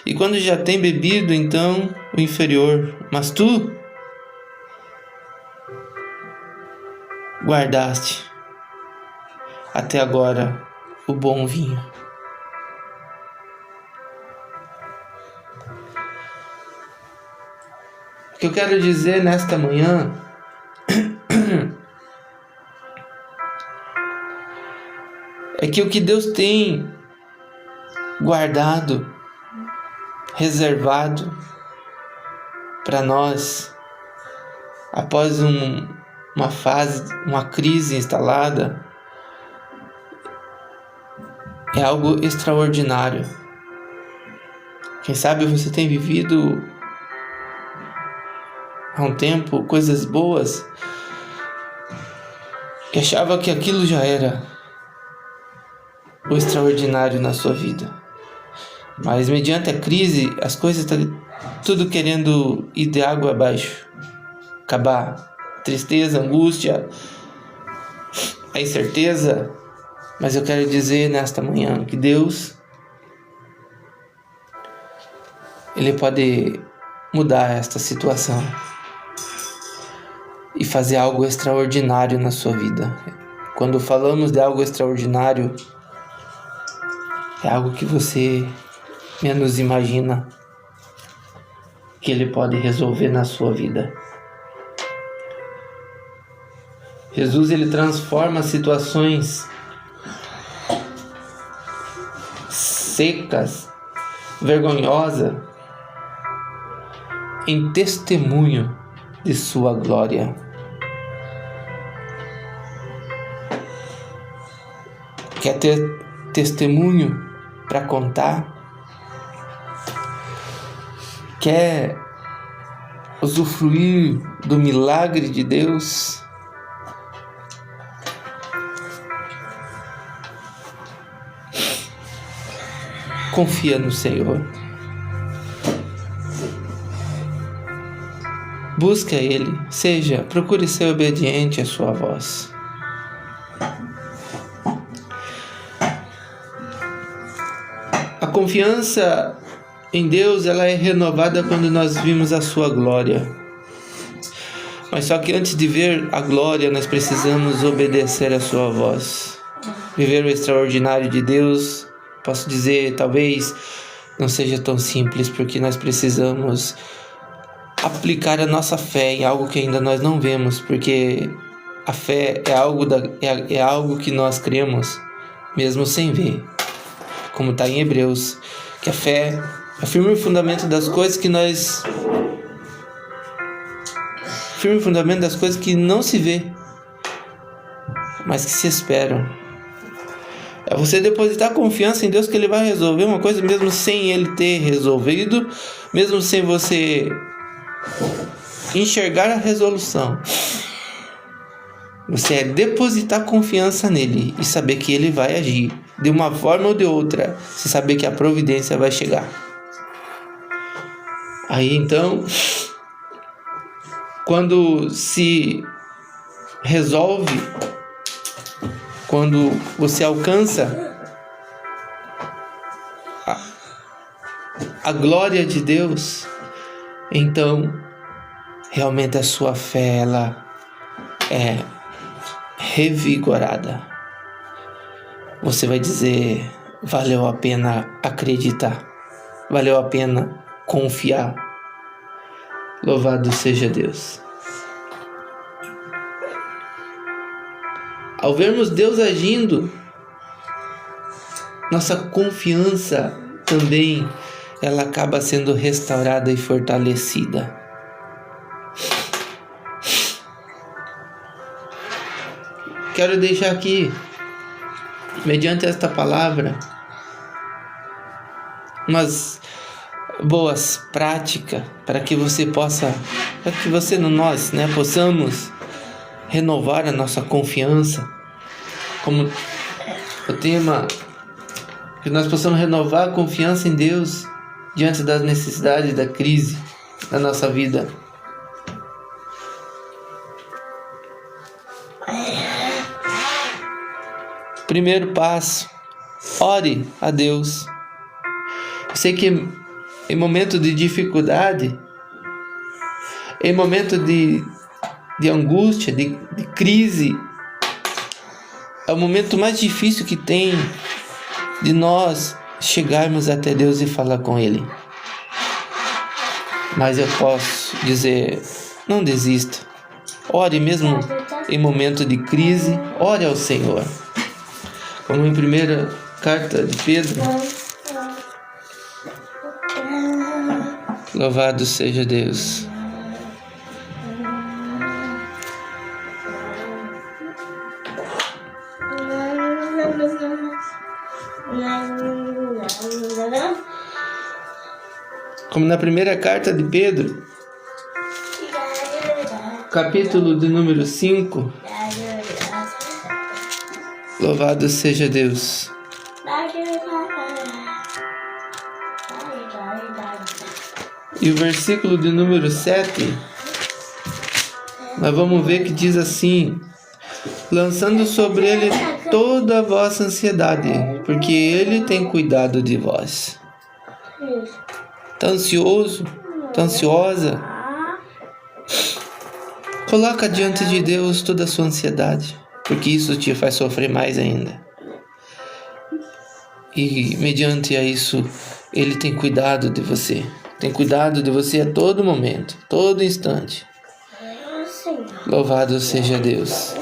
e quando já tem bebido, então o inferior. Mas tu guardaste até agora o bom vinho. O que eu quero dizer nesta manhã é que o que Deus tem guardado, reservado para nós após uma fase, uma crise instalada, é algo extraordinário. Quem sabe você tem vivido há um tempo coisas boas e achava que aquilo já era o extraordinário na sua vida. Mas mediante a crise, as coisas estão tudo querendo ir de água abaixo, acabar. Tristeza, angústia, a incerteza. Mas eu quero dizer nesta manhã que Deus, Ele pode mudar esta situação e fazer algo extraordinário na sua vida. Quando falamos de algo extraordinário, é algo que você menos imagina que Ele pode resolver na sua vida. Jesus, Ele transforma situações secas, vergonhosas, em testemunho de sua glória. Quer ter testemunho para contar? Quer usufruir do milagre de Deus? Confia no Senhor. Busca Ele. Procure ser obediente à sua voz. A confiança em Deus, ela é renovada quando nós vimos a sua glória. Mas só que antes de ver a glória, nós precisamos obedecer à sua voz. Viver o extraordinário de Deus, posso dizer, talvez não seja tão simples, porque nós precisamos aplicar a nossa fé em algo que ainda nós não vemos, porque a fé é algo que nós cremos mesmo sem ver, como está em Hebreus, que a fé é o firme fundamento das coisas que nós... firme fundamento das coisas que não se vê, mas que se esperam. É você depositar confiança em Deus que Ele vai resolver uma coisa mesmo sem Ele ter resolvido, mesmo sem você enxergar a resolução. Você é depositar confiança nele e saber que Ele vai agir de uma forma ou de outra, você saber que a providência vai chegar. Aí então, quando se resolve, quando você alcança a glória de Deus, então realmente a sua fé ela é revigorada. Você vai dizer: valeu a pena acreditar, valeu a pena confiar. Louvado seja Deus. Ao vermos Deus agindo, nossa confiança também ela acaba sendo restaurada e fortalecida. Quero deixar aqui, mediante esta palavra, umas boas práticas para que você possa, nós, possamos renovar a nossa confiança, como o tema, que nós possamos renovar a confiança em Deus diante das necessidades da crise da nossa vida. Primeiro passo: ore a Deus. Eu sei que em momento de dificuldade, em momento de angústia, de crise, é o momento mais difícil que tem de nós chegarmos até Deus e falar com Ele. Mas eu posso dizer: não desista. Ore mesmo em momento de crise, ore ao Senhor. Como em 1ª carta de Pedro. Louvado seja Deus. Como na 1ª carta de Pedro, capítulo de número 5. Louvado seja Deus. E o versículo de número 7, nós vamos ver que diz assim: lançando sobre Ele toda a vossa ansiedade, porque Ele tem cuidado de vós. Tá ansioso? Tá ansiosa? Coloca diante de Deus toda a sua ansiedade, porque isso te faz sofrer mais ainda. E mediante a isso, Ele tem cuidado de você. Tem cuidado de você a todo momento, todo instante. Louvado seja Deus.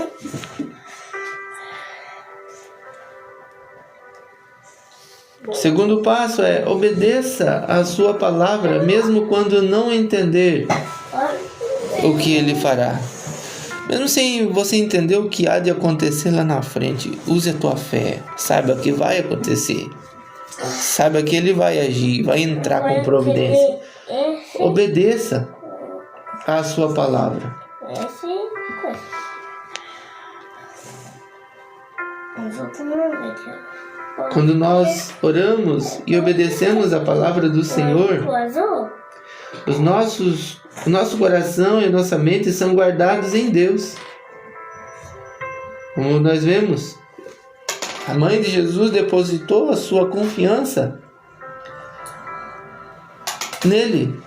O segundo passo é: obedeça a sua palavra, mesmo quando não entender o que Ele fará. Mesmo sem você entender o que há de acontecer lá na frente, use a tua fé. Saiba que vai acontecer. Saiba que Ele vai agir, vai entrar com providência. Obedeça a sua palavra. Quando nós oramos e obedecemos a palavra do Senhor, o nosso coração e a nossa mente são guardados em Deus. Como nós vemos, a mãe de Jesus depositou a sua confiança nele.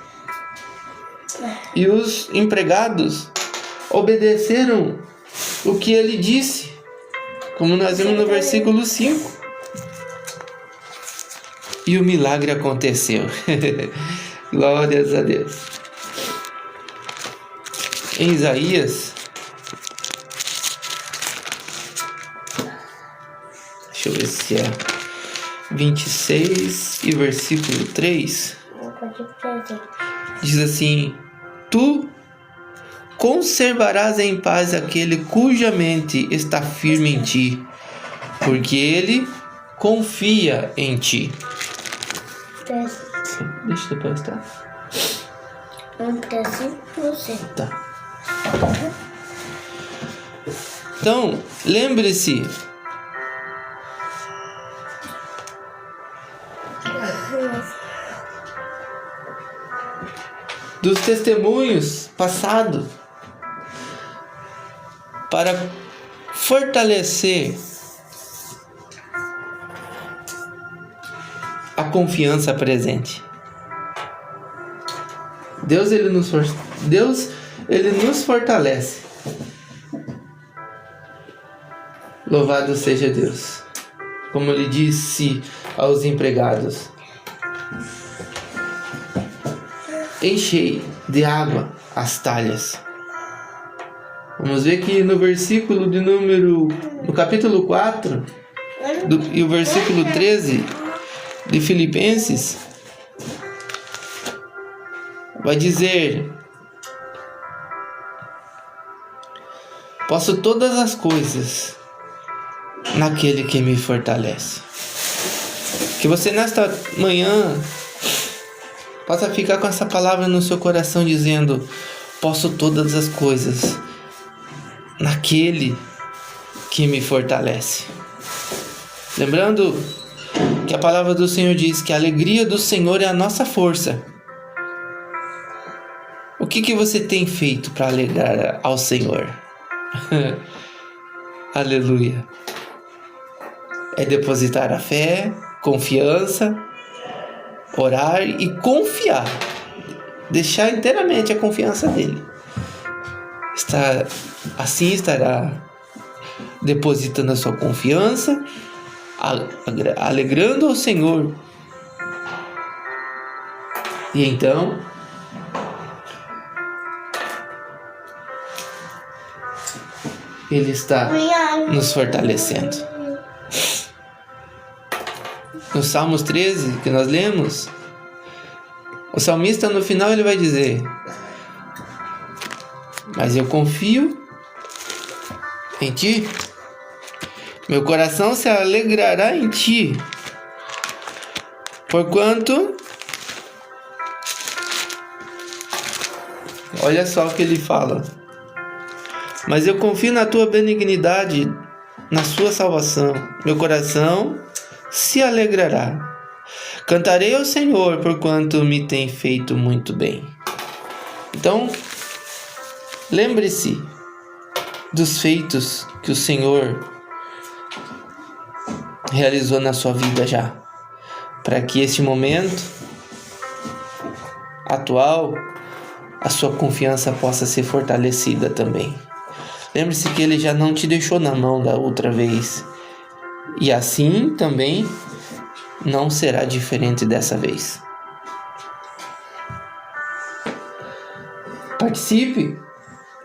E os empregados obedeceram o que ele disse, como nós vemos no versículo 5. E o milagre aconteceu. Glórias a Deus. Em Isaías, deixa eu ver se é 26 e versículo 3, diz assim: tu conservarás em paz aquele cuja mente está firme em ti, porque ele confia em ti. Deixa depois, tá? Tá. Então, lembre-se dos testemunhos passados para fortalecer a confiança presente. Deus ele nos fortalece. Louvado seja Deus. Como ele disse aos empregados: enchei de água as talhas. Vamos ver que no versículo de no capítulo 4 e o versículo 13 de Filipenses, vai dizer: posso todas as coisas naquele que me fortalece. Que você nesta manhã possa ficar com essa palavra no seu coração, dizendo: posso todas as coisas naquele que me fortalece. Lembrando que a palavra do Senhor diz que a alegria do Senhor é a nossa força. O que você tem feito para alegrar ao Senhor? Aleluia. É depositar a fé, confiança, orar e confiar. Deixar inteiramente a confiança dele. Assim estará depositando a sua confiança, alegrando ao Senhor. E então, ele está nos fortalecendo. No Salmos 13, que nós lemos, o salmista no final ele vai dizer: mas eu confio em ti, meu coração se alegrará em ti, porquanto, olha só o que ele fala: mas eu confio na tua benignidade, na sua salvação, meu coração se alegrará. Cantarei ao Senhor, porquanto me tem feito muito bem. Então, lembre-se dos feitos que o Senhor realizou na sua vida já, para que este momento atual, a sua confiança possa ser fortalecida também. Lembre-se que Ele já não te deixou na mão da outra vez, e assim também não será diferente dessa vez. Participe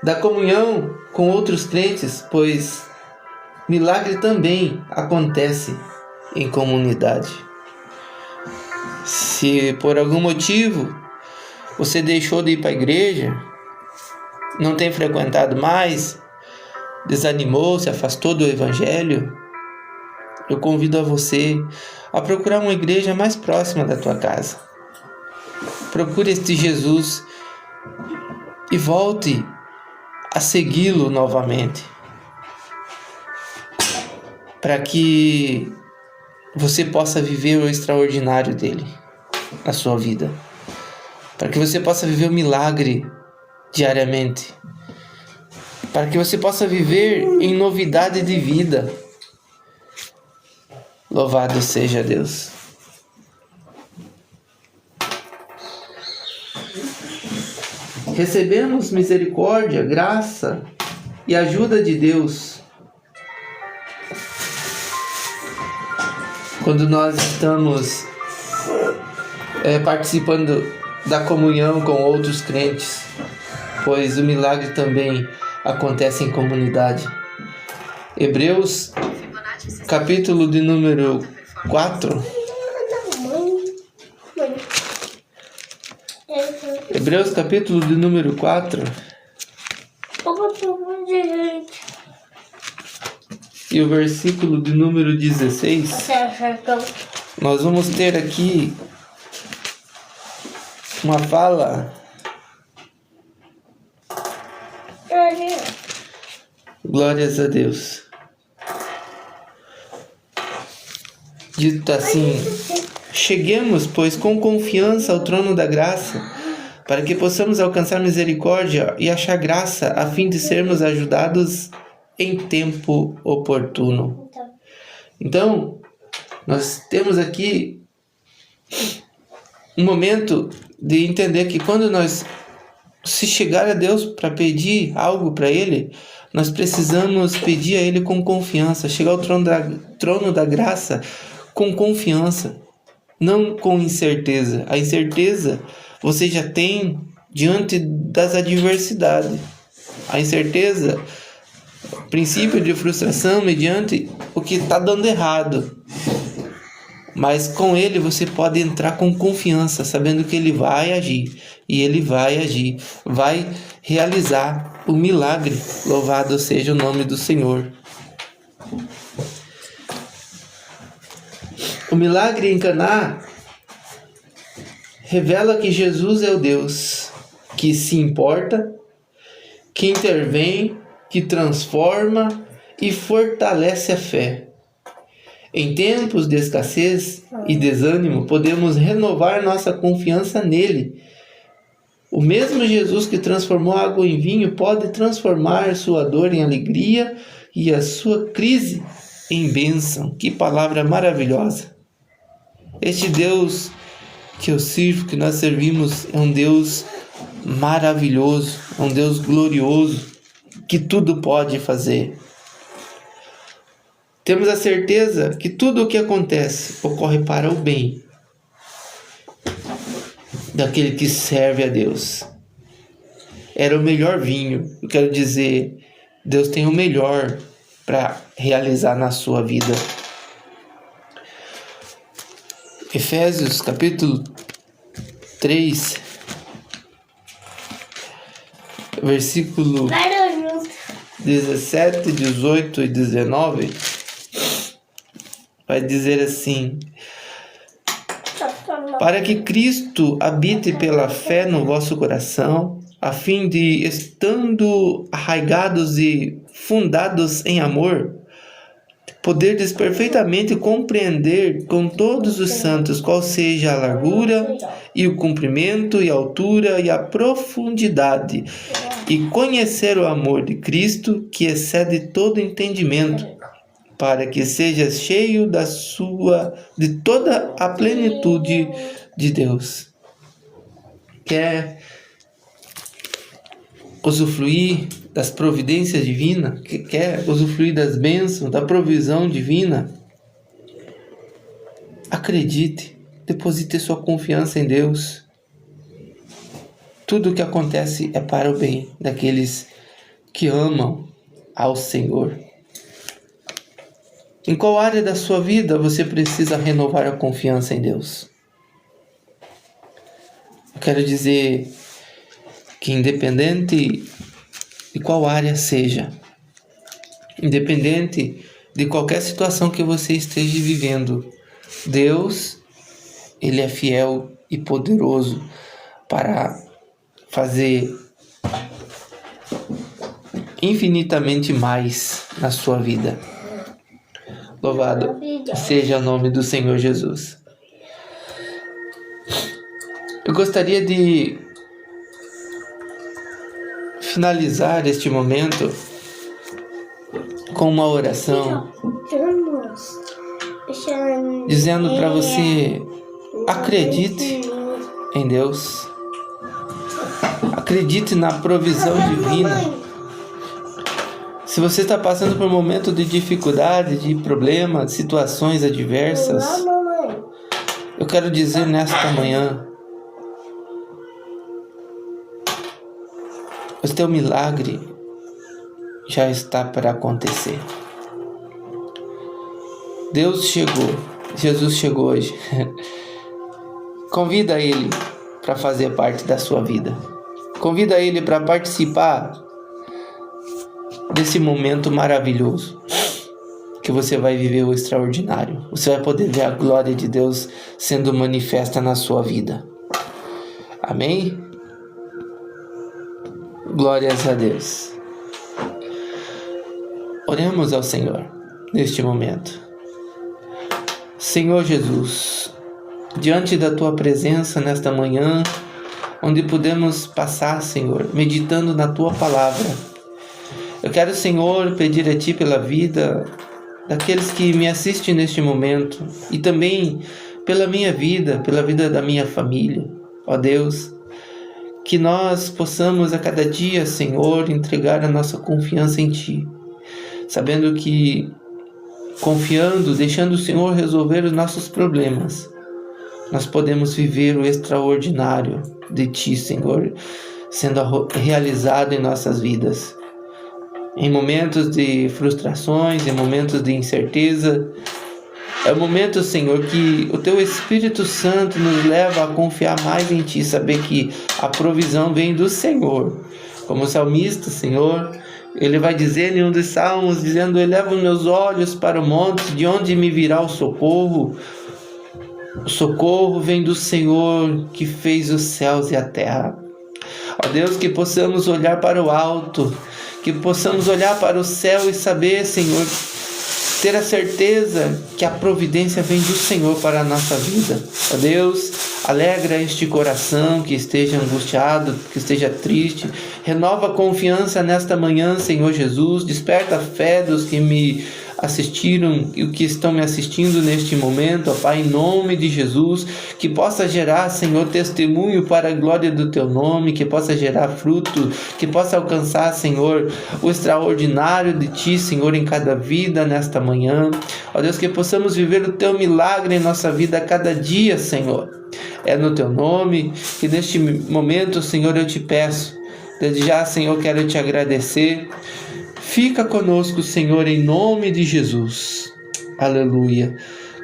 da comunhão com outros crentes, pois milagre também acontece em comunidade. Se por algum motivo você deixou de ir para a igreja, não tem frequentado mais, desanimou, se afastou do evangelho, eu convido a você a procurar uma igreja mais próxima da tua casa. Procure este Jesus e volte a segui-lo novamente, para que você possa viver o extraordinário dele na sua vida, para que você possa viver o milagre diariamente, para que você possa viver em novidade de vida. Louvado seja Deus. Recebemos misericórdia, graça e ajuda de Deus quando nós estamos participando da comunhão com outros crentes, pois o milagre também acontece em comunidade. Hebreus capítulo de número 4. Hebreus capítulo de número 4. E o versículo de número 16. Nós vamos ter aqui uma fala. Glórias a Deus. Dito assim: cheguemos, pois, com confiança ao trono da graça, para que possamos alcançar misericórdia e achar graça, a fim de sermos ajudados em tempo oportuno. Então, nós temos aqui um momento de entender que quando nós se chegar a Deus para pedir algo para Ele, nós precisamos pedir a Ele com confiança, chegar ao trono da graça com confiança, não com incerteza. A incerteza você já tem diante das adversidades. A incerteza, princípio de frustração mediante o que está dando errado. Mas com Ele você pode entrar com confiança, sabendo que Ele vai agir. E Ele vai agir, vai realizar o milagre. Louvado seja o nome do Senhor. O milagre em Caná revela que Jesus é o Deus que se importa, que intervém, que transforma e fortalece a fé. Em tempos de escassez e desânimo, podemos renovar nossa confiança nele. O mesmo Jesus que transformou água em vinho pode transformar sua dor em alegria e a sua crise em bênção. Que palavra maravilhosa! Este Deus que eu sirvo, que nós servimos, é um Deus maravilhoso, é um Deus glorioso, que tudo pode fazer. Temos a certeza que tudo o que acontece ocorre para o bem daquele que serve a Deus. Era o melhor vinho. Eu quero dizer, Deus tem o melhor para realizar na sua vida. Efésios capítulo 3, versículo 17, 18 e 19, vai dizer assim: para que Cristo habite pela fé no vosso coração, a fim de, estando arraigados e fundados em amor, poderdes perfeitamente compreender com todos os santos qual seja a largura e o comprimento e a altura e a profundidade, e conhecer o amor de Cristo, que excede todo entendimento, para que sejas cheio de toda a plenitude de Deus. Quer usufruir das providências divinas? Quer usufruir das bênçãos, da provisão divina? Acredite, deposite sua confiança em Deus. Tudo o que acontece é para o bem daqueles que amam ao Senhor. Em qual área da sua vida você precisa renovar a confiança em Deus? Eu quero dizer que independente de qual área seja, independente de qualquer situação que você esteja vivendo, Deus, Ele é fiel e poderoso para fazer infinitamente mais na sua vida. Louvado seja o nome do Senhor Jesus. Eu gostaria de finalizar este momento com uma oração, dizendo para você: acredite em Deus, acredite na provisão divina. Se você está passando por um momento de dificuldade, de problema, de situações adversas, eu quero dizer nesta manhã, o teu milagre já está para acontecer. Deus chegou, Jesus chegou hoje. Convida Ele para fazer parte da sua vida. Convida Ele para participar desse momento maravilhoso, que você vai viver o extraordinário. Você vai poder ver a glória de Deus sendo manifesta na sua vida. Amém? Glórias a Deus. Oremos ao Senhor neste momento. Senhor Jesus, diante da Tua presença nesta manhã, onde podemos passar, Senhor, meditando na Tua palavra, eu quero, Senhor, pedir a Ti pela vida daqueles que me assistem neste momento e também pela minha vida, pela vida da minha família. Ó Deus, que nós possamos a cada dia, Senhor, entregar a nossa confiança em Ti, sabendo que, confiando, deixando o Senhor resolver os nossos problemas, nós podemos viver o extraordinário de Ti, Senhor, sendo realizado em nossas vidas. Em momentos de frustrações, em momentos de incerteza, é o momento, Senhor, que o Teu Espírito Santo nos leva a confiar mais em Ti, saber que a provisão vem do Senhor. Como o salmista, Senhor, ele vai dizer em um dos salmos, dizendo: eleva os meus olhos para o monte, de onde me virá o socorro? O socorro vem do Senhor, que fez os céus e a terra. Ó Deus, que possamos olhar para o alto, que possamos olhar para o céu e saber, Senhor, ter a certeza que a providência vem do Senhor para a nossa vida. Ó Deus, alegra este coração que esteja angustiado, que esteja triste. Renova a confiança nesta manhã, Senhor Jesus. Desperta a fé dos que me assistiram e o que estão me assistindo neste momento, ó Pai, em nome de Jesus, que possa gerar, Senhor, testemunho para a glória do Teu nome, que possa gerar fruto, que possa alcançar, Senhor, o extraordinário de Ti, Senhor, em cada vida nesta manhã. Ó Deus, que possamos viver o Teu milagre em nossa vida a cada dia, Senhor. É no Teu nome que neste momento, Senhor, eu te peço. Desde já, Senhor, quero te agradecer. Fica conosco, Senhor, em nome de Jesus. Aleluia.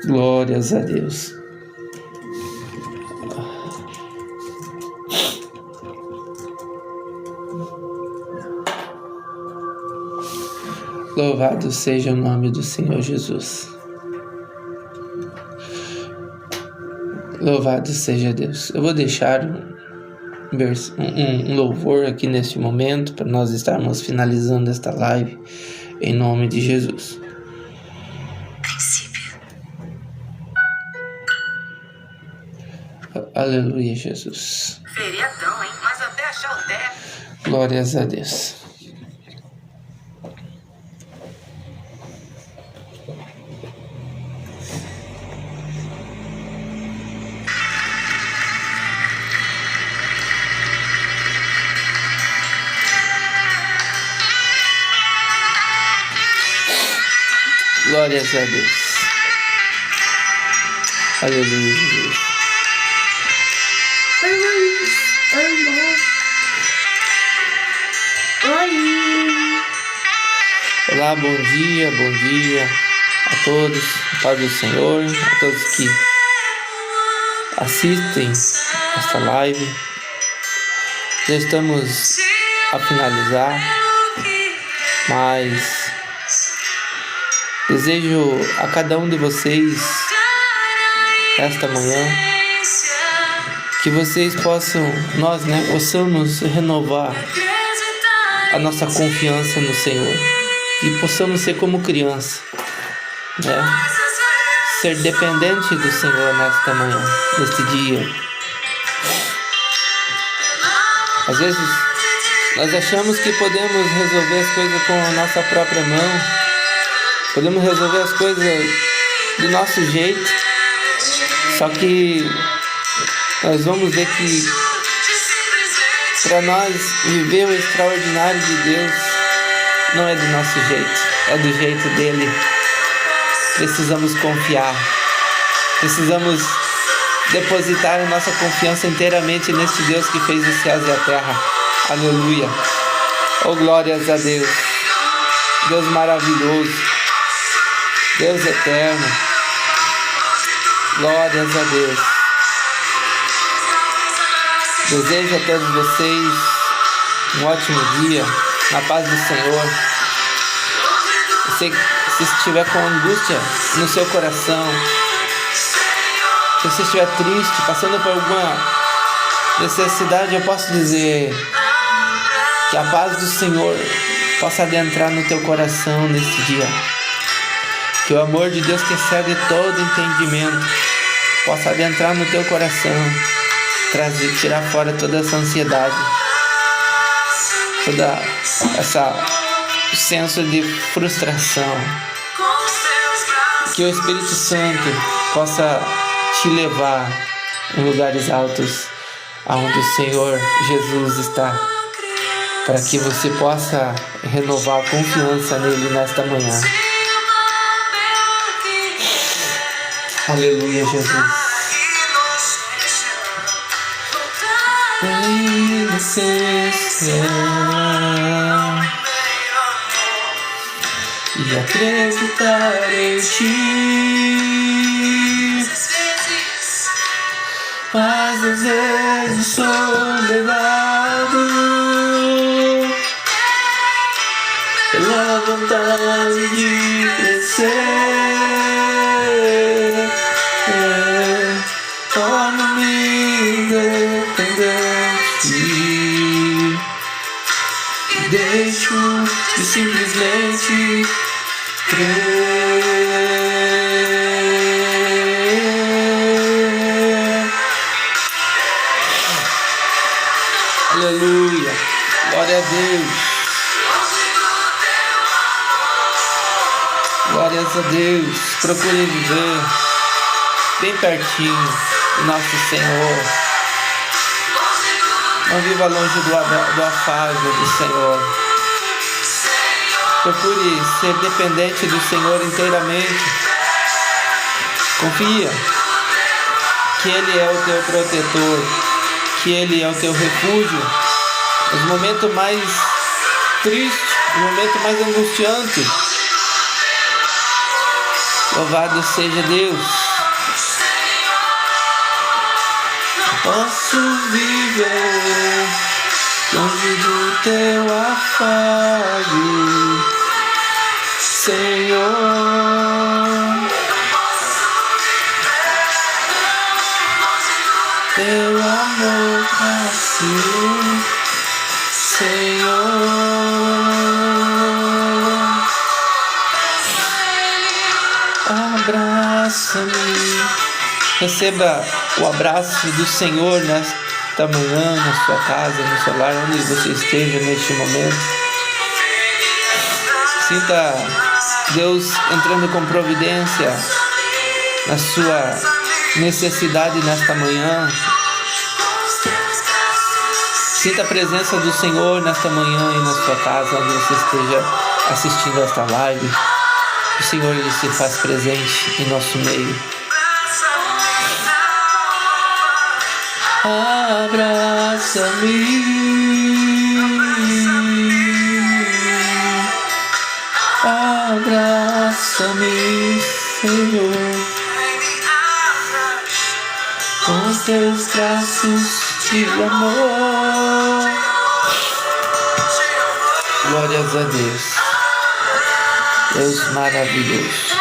Glórias a Deus. Louvado seja o nome do Senhor Jesus. Louvado seja Deus. Eu vou deixar um louvor aqui neste momento para nós estarmos finalizando esta live em nome de Jesus. Princípio. Aleluia, Jesus. Feriadão, hein? Mas até achar o teto. Glórias a Deus. Glórias a Deus. Aleluia, Jesus. Olá, bom dia a todos, Pai do Senhor, a todos que assistem esta live. Já estamos a finalizar, mas desejo a cada um de vocês, esta manhã, que vocês possamos renovar a nossa confiança no Senhor. E possamos ser como criança, ser dependente do Senhor nesta manhã, neste dia. Às vezes, nós achamos que podemos resolver as coisas com a nossa própria mão. Podemos resolver as coisas do nosso jeito, só que nós vamos ver que para nós viver o extraordinário de Deus não é do nosso jeito, é do jeito dele. Precisamos confiar, precisamos depositar a nossa confiança inteiramente neste Deus que fez os céus e a terra. Aleluia. Oh, glórias a Deus. Deus maravilhoso, Deus eterno. Glórias a Deus. Desejo a todos vocês um ótimo dia, na paz do Senhor. Se estiver com angústia no seu coração, se você estiver triste, passando por alguma necessidade, eu posso dizer que a paz do Senhor possa adentrar no teu coração neste dia. Que o amor de Deus, que excede todo entendimento, possa adentrar no teu coração, tirar fora toda essa ansiedade, toda o senso de frustração. Que o Espírito Santo possa te levar em lugares altos, aonde o Senhor Jesus está, para que você possa renovar a confiança nele nesta manhã. Aleluia, Jesus. E acreditar em ti, mas às vezes sou levado pela vontade de crescer, torno-me independente e deixo de simplesmente crer. Aleluia, glória a Deus, glórias a Deus. Procure viver bem pertinho do nosso Senhor. Não viva longe do afago do Senhor. Procure ser dependente do Senhor inteiramente. Confia que Ele é o teu protetor, que Ele é o teu refúgio. Nos momentos mais tristes, no momento mais angustiante. Louvado seja Deus. Posso viver longe do teu afago, Senhor. Teu amor vazio, Senhor. Abraça-me. Receba o abraço do Senhor nesta manhã, na sua casa, no seu lar, onde você esteja neste momento. Sinta Deus entrando com providência na sua necessidade nesta manhã. Sinta a presença do Senhor nesta manhã e na sua casa, onde você esteja assistindo esta live. O Senhor, Ele se faz presente em nosso meio. Abraça-me, abraça-me, Senhor, com os teus braços de amor. Glórias a Deus, Deus maravilhoso.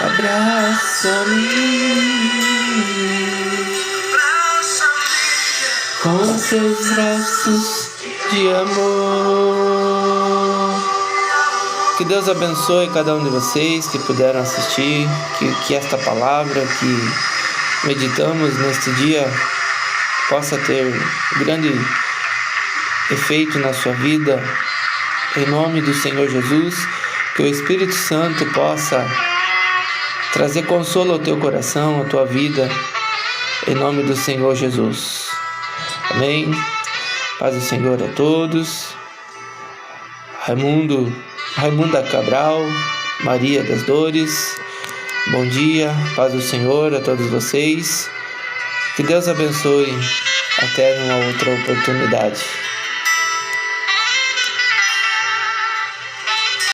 Abraça-me com seus braços de amor. Que Deus abençoe cada um de vocês que puderam assistir, que esta palavra que meditamos neste dia possa ter grande efeito na sua vida. Em nome do Senhor Jesus, que o Espírito Santo possa trazer consolo ao teu coração, à tua vida, em nome do Senhor Jesus. Amém. Paz do Senhor a todos. Raimunda Cabral, Maria das Dores, bom dia, paz do Senhor a todos vocês. Que Deus abençoe. Até numa outra oportunidade.